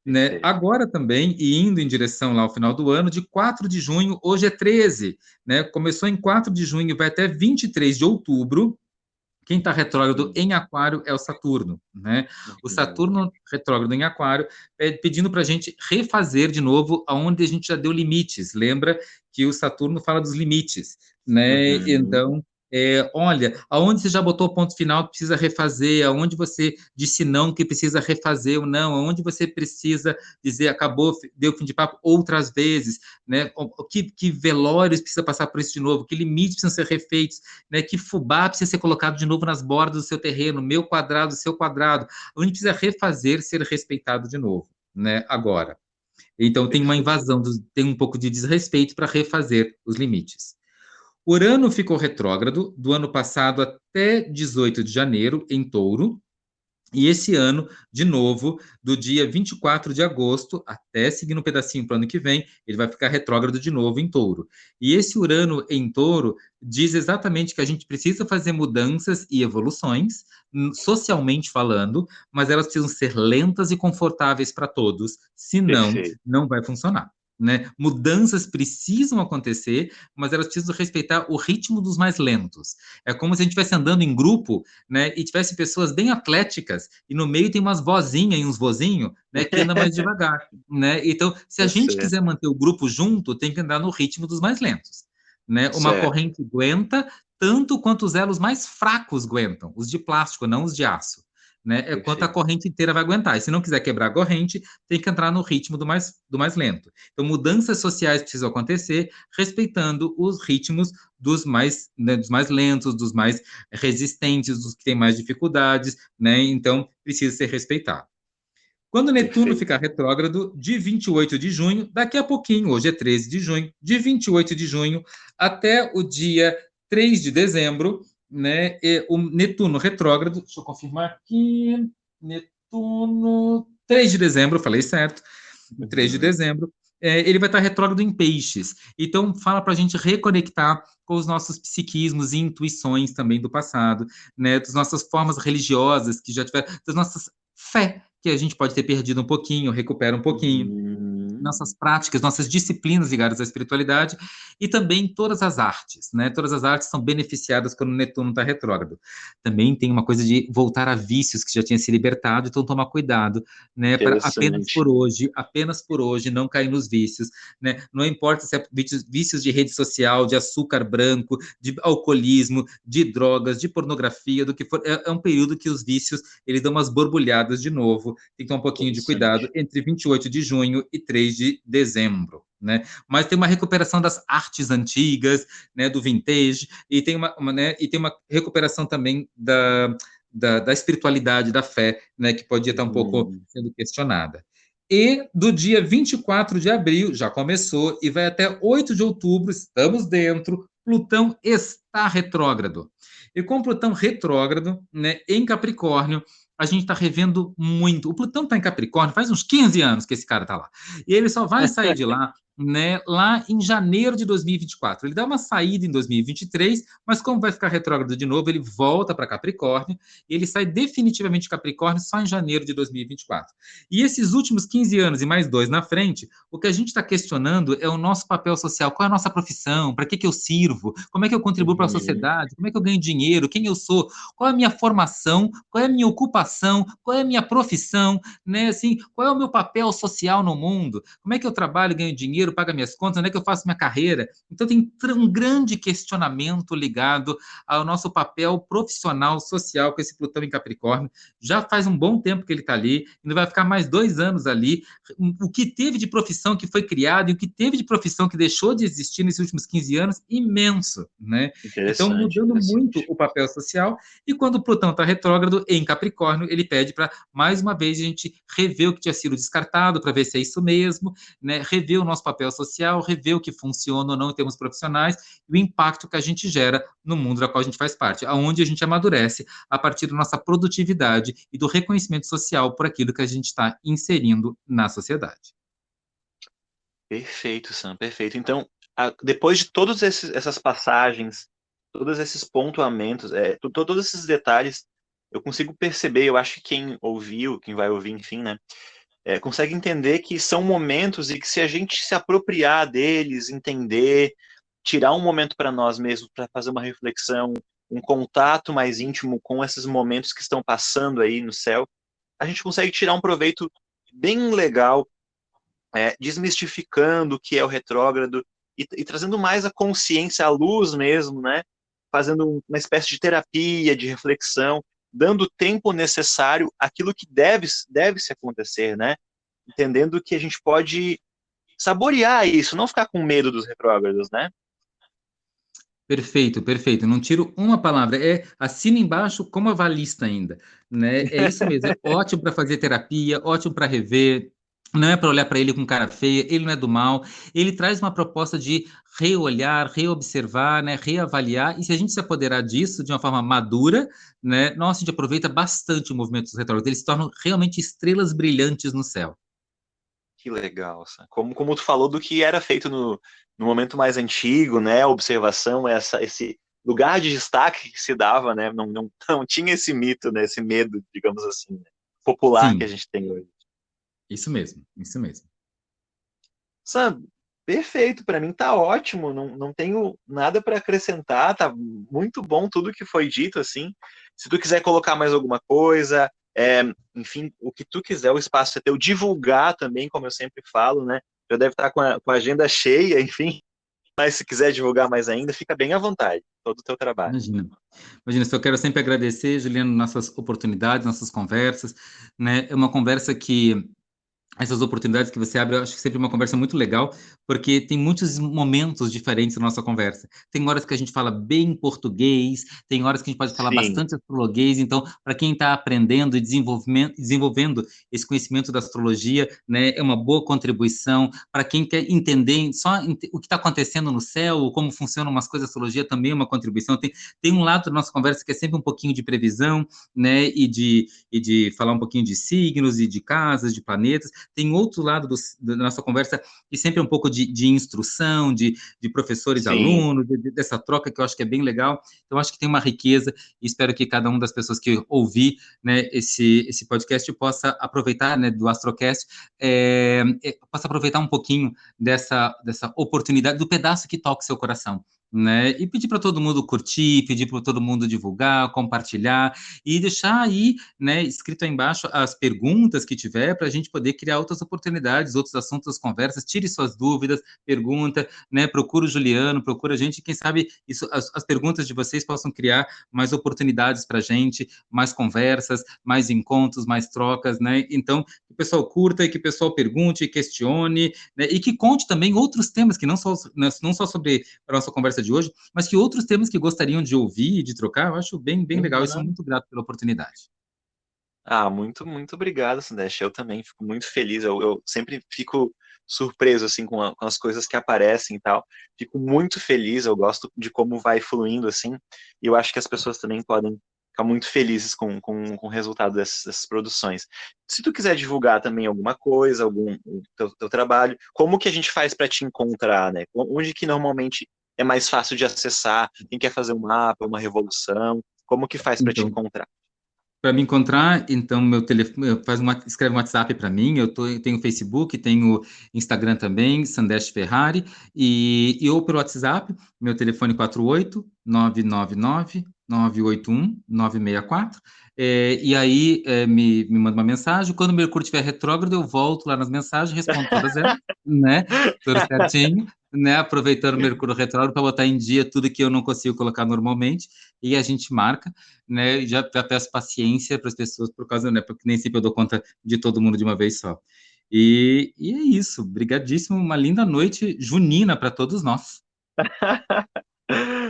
Né? Perfeito. Agora também, e indo em direção lá ao final do ano, de 4 de junho, hoje é 13, né? Começou em 4 de junho, vai até 23 de outubro. Quem está retrógrado Sim. em Aquário é o Saturno, né? O Uhum. Saturno retrógrado em Aquário pedindo para a gente refazer de novo aonde a gente já deu limites. Lembra que o Saturno fala dos limites, né? Uhum. Então, olha, aonde você já botou o ponto final que precisa refazer, aonde você disse não que precisa refazer ou não, aonde você precisa dizer acabou, deu fim de papo outras vezes, né? Que velórios precisa passar por isso de novo, que limites precisam ser refeitos, né, que fubá precisa ser colocado de novo nas bordas do seu terreno, meu quadrado, seu quadrado, onde precisa refazer, ser respeitado de novo, né, agora. Então tem uma Perfeito. invasão, tem um pouco de desrespeito para refazer os limites. Urano ficou retrógrado do ano passado até 18 de janeiro, em Touro, e esse ano, de novo, do dia 24 de agosto até seguindo um pedacinho para o ano que vem, ele vai ficar retrógrado de novo em Touro. E esse Urano em Touro diz exatamente que a gente precisa fazer mudanças e evoluções, socialmente falando, mas elas precisam ser lentas e confortáveis para todos, senão Perfeito. não vai funcionar. Né? Mudanças precisam acontecer, mas elas precisam respeitar o ritmo dos mais lentos. É como se a gente estivesse andando em grupo, né, e tivesse pessoas bem atléticas, e no meio tem umas vozinhas e uns vozinhos, né, que anda mais devagar, né? Então, se a Tá gente certo. quiser manter o grupo junto, tem que andar no ritmo dos mais lentos, né? Uma Certo. corrente aguenta tanto quanto os elos mais fracos aguentam, os de plástico, não os de aço. Né, é quanto a Perfeito. corrente inteira vai aguentar. E se não quiser quebrar a corrente, tem que entrar no ritmo do mais lento. Então, mudanças sociais precisam acontecer, respeitando os ritmos né, dos mais lentos, dos mais resistentes, dos que têm mais dificuldades, né? Então, precisa ser respeitado. Quando Netuno Perfeito. ficar retrógrado, de 28 de junho, daqui a pouquinho, hoje é 13 de junho, de 28 de junho até o dia 3 de dezembro, né, o Netuno retrógrado, deixa eu confirmar aqui, Netuno, 3 de dezembro, falei certo, 3 de Uhum. dezembro, ele vai estar retrógrado em peixes. Então, fala para a gente reconectar com os nossos psiquismos e intuições também do passado, né, das nossas formas religiosas que já tiveram, das nossas fé que a gente pode ter perdido um pouquinho, recupera um pouquinho, Uhum. nossas práticas, nossas disciplinas ligadas à espiritualidade e também todas as artes, né? Todas as artes são beneficiadas quando o Netuno está retrógrado. Também tem uma coisa de voltar a vícios que já tinha se libertado, então tomar cuidado, né? Para Interessante. apenas por hoje, não cair nos vícios, né? Não importa se é vícios de rede social, de açúcar branco, de alcoolismo, de drogas, de pornografia, do que for. É um período que os vícios eles dão umas borbulhadas de novo. Tem que ter um pouquinho de cuidado Interessante. entre 28 de junho e 3 de dezembro, né? Mas tem uma recuperação das artes antigas, né, do vintage, e tem né, e tem uma recuperação também da espiritualidade, da fé, né, que pode estar um pouco Uhum. sendo questionada. E do dia 24 de abril, já começou, e vai até 8 de outubro, estamos dentro, Plutão está retrógrado. E com Plutão retrógrado, né, em Capricórnio, a gente está revendo muito. O Plutão está em Capricórnio faz uns 15 anos que esse cara está lá. E ele só vai sair de lá né, lá em janeiro de 2024. Ele dá uma saída em 2023, mas como vai ficar retrógrado de novo, ele volta para Capricórnio e ele sai definitivamente de Capricórnio só em janeiro de 2024. E esses últimos 15 anos e mais 2 na frente, o que a gente está questionando é o nosso papel social, qual é a nossa profissão, para que eu sirvo, como é que eu contribuo para a Uhum. sociedade, como é que eu ganho dinheiro, quem eu sou, qual é a minha formação, qual é a minha ocupação, qual é a minha profissão, né, assim, qual é o meu papel social no mundo, como é que eu trabalho, ganho dinheiro, pago minhas contas, onde é que eu faço minha carreira. Então tem um grande questionamento ligado ao nosso papel profissional, social com esse Plutão em Capricórnio. Já faz um bom tempo que ele está ali, ainda vai ficar mais 2 anos ali. O que teve de profissão que foi criado e o que teve de profissão que deixou de existir nesses últimos 15 anos, imenso, né? Então, Interessante, mudando muito interessante. o papel social, e quando o Plutão está retrógrado em Capricórnio, ele pede para, mais uma vez, a gente rever o que tinha sido descartado, para ver se é isso mesmo, né? Rever o nosso papel social, rever o que funciona ou não em termos profissionais, e o impacto que a gente gera no mundo da qual a gente faz parte, aonde a gente amadurece a partir da nossa produtividade e do reconhecimento social por aquilo que a gente está inserindo na sociedade. Perfeito, Sam, perfeito. Então, depois de todas essas passagens, todos esses pontuamentos, todos esses detalhes, eu consigo perceber, eu acho que quem ouviu, quem vai ouvir, enfim, né, consegue entender que são momentos e que se a gente se apropriar deles, entender, tirar um momento para nós mesmos, para fazer uma reflexão, um contato mais íntimo com esses momentos que estão passando aí no céu, a gente consegue tirar um proveito bem legal, desmistificando o que é o retrógrado e trazendo mais a consciência à luz mesmo, né? Fazendo uma espécie de terapia, de reflexão, dando o tempo necessário àquilo que deve se acontecer, né? Entendendo que a gente pode saborear isso, não ficar com medo dos retrógrados, né? Perfeito, perfeito. Não tiro uma palavra. Assina embaixo como avalista ainda, né? É isso mesmo. É ótimo para fazer terapia, ótimo para rever. Não é para olhar para ele com cara feia. Ele não é do mal. Ele traz uma proposta de reolhar, reobservar, né? Reavaliar. E se a gente se apoderar disso de uma forma madura, né? Nossa, a gente aproveita bastante o movimento dos retrógrados. Eles se tornam realmente estrelas brilhantes no céu. Que legal, Sam. Como tu falou do que era feito no momento mais antigo, né? A observação, esse lugar de destaque que se dava, né? Não tinha esse mito, né? Esse medo, digamos assim, né? Popular que a Sim, gente tem hoje. isso mesmo, isso mesmo. Sam, perfeito, para mim tá ótimo, não tenho nada para acrescentar, tá muito bom tudo que foi dito, assim. Se tu quiser colocar mais alguma coisa, enfim, o que tu quiser, o espaço é teu, divulgar também, como eu sempre falo, né? Já deve estar com a agenda cheia, enfim, mas se quiser divulgar mais ainda, fica bem à vontade, todo o teu trabalho. Imagina. Imagina, só quero sempre agradecer, Juliano, nossas oportunidades, nossas conversas, né? É uma conversa que essas oportunidades que você abre, eu acho que sempre é uma conversa muito legal, porque tem muitos momentos diferentes na nossa conversa. Tem horas que a gente fala bem português, tem horas que a gente pode falar Sim, bastante astrologuês, então, para quem está aprendendo e desenvolvendo esse conhecimento da astrologia, né, é uma boa contribuição. Para quem quer entender o que está acontecendo no céu, como funcionam umas coisas da astrologia, também é uma contribuição. Tem um lado da nossa conversa que é sempre um pouquinho de previsão, né, e de falar um pouquinho de signos e de casas, de planetas. Tem outro lado da nossa conversa que sempre é um pouco de instrução, de professores e sim. alunos, dessa troca que eu acho que é bem legal. Então, acho que tem uma riqueza e espero que cada uma das pessoas que ouvir, né, esse podcast possa aproveitar, né, do Astrocast, possa aproveitar um pouquinho dessa oportunidade, do pedaço que toca o seu coração. Né? E pedir para todo mundo curtir, pedir para todo mundo divulgar, compartilhar e deixar aí, né, escrito aí embaixo as perguntas que tiver para a gente poder criar outras oportunidades, outros assuntos, conversas. Tire suas dúvidas, pergunta, né, procura o Juliano, procura a gente, quem sabe as perguntas de vocês possam criar mais oportunidades para a gente, mais conversas, mais encontros, mais trocas, né? Então, que o pessoal curta e que o pessoal pergunte, questione, né, e que conte também outros temas que não só sobre a nossa conversa de hoje, mas que outros temas que gostariam de ouvir e de trocar. Eu acho bem, bem legal. Eu sou Uhum. muito grato pela oportunidade. Muito, muito obrigado, Sandeste. Eu também fico muito feliz. Eu sempre fico surpreso assim com as coisas que aparecem e tal. Fico muito feliz. Eu gosto de como vai fluindo assim. E eu acho que as pessoas também podem ficar muito felizes com o resultado dessas produções. Se tu quiser divulgar também alguma coisa, algum o teu trabalho, como que a gente faz para te encontrar, né? Onde que normalmente é mais fácil de acessar? Quem quer fazer um mapa, uma revolução, como que faz para te Então, encontrar? para me encontrar, então meu telefone escreve um WhatsApp para mim. Eu tenho Facebook, tenho Instagram também, Sandesh Ferrari, e ou pelo WhatsApp, meu telefone 48 999 981 964. E aí me manda uma mensagem. Quando o Mercúrio estiver retrógrado, eu volto lá nas mensagens, respondo todas elas, né? Tudo certinho, né? Aproveitando o Mercúrio retrógrado para botar em dia tudo que eu não consigo colocar normalmente, e a gente marca, né? Já peço paciência para as pessoas por causa, né? Porque nem sempre eu dou conta de todo mundo de uma vez só. E é isso. Obrigadíssimo. Uma linda noite junina para todos nós.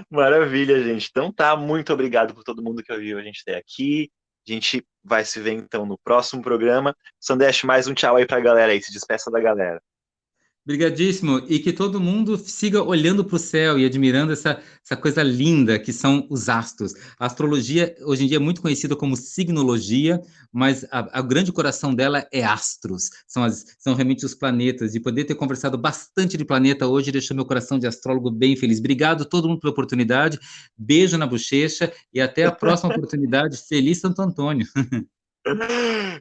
Maravilha, gente. Então tá, muito obrigado por todo mundo que ouviu a gente até aqui. A gente vai se ver então no próximo programa. Sandesh, mais um tchau aí pra galera aí, se despeça da galera. Obrigadíssimo. E que todo mundo siga olhando para o céu e admirando essa coisa linda que são os astros. A astrologia, hoje em dia, é muito conhecida como signologia, mas o grande coração dela é astros. São realmente os planetas. E poder ter conversado bastante de planeta hoje deixou meu coração de astrólogo bem feliz. Obrigado a todo mundo pela oportunidade. Beijo na bochecha e até a próxima oportunidade. Feliz Santo Antônio.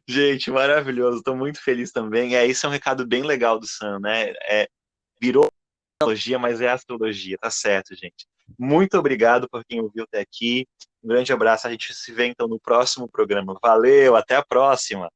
Gente, maravilhoso. Estou muito feliz também. Isso é um recado bem legal do Sam, né? Virou astrologia, mas é astrologia, tá certo, gente. Muito obrigado por quem ouviu até aqui. Um grande abraço. A gente se vê então no próximo programa. Valeu, até a próxima.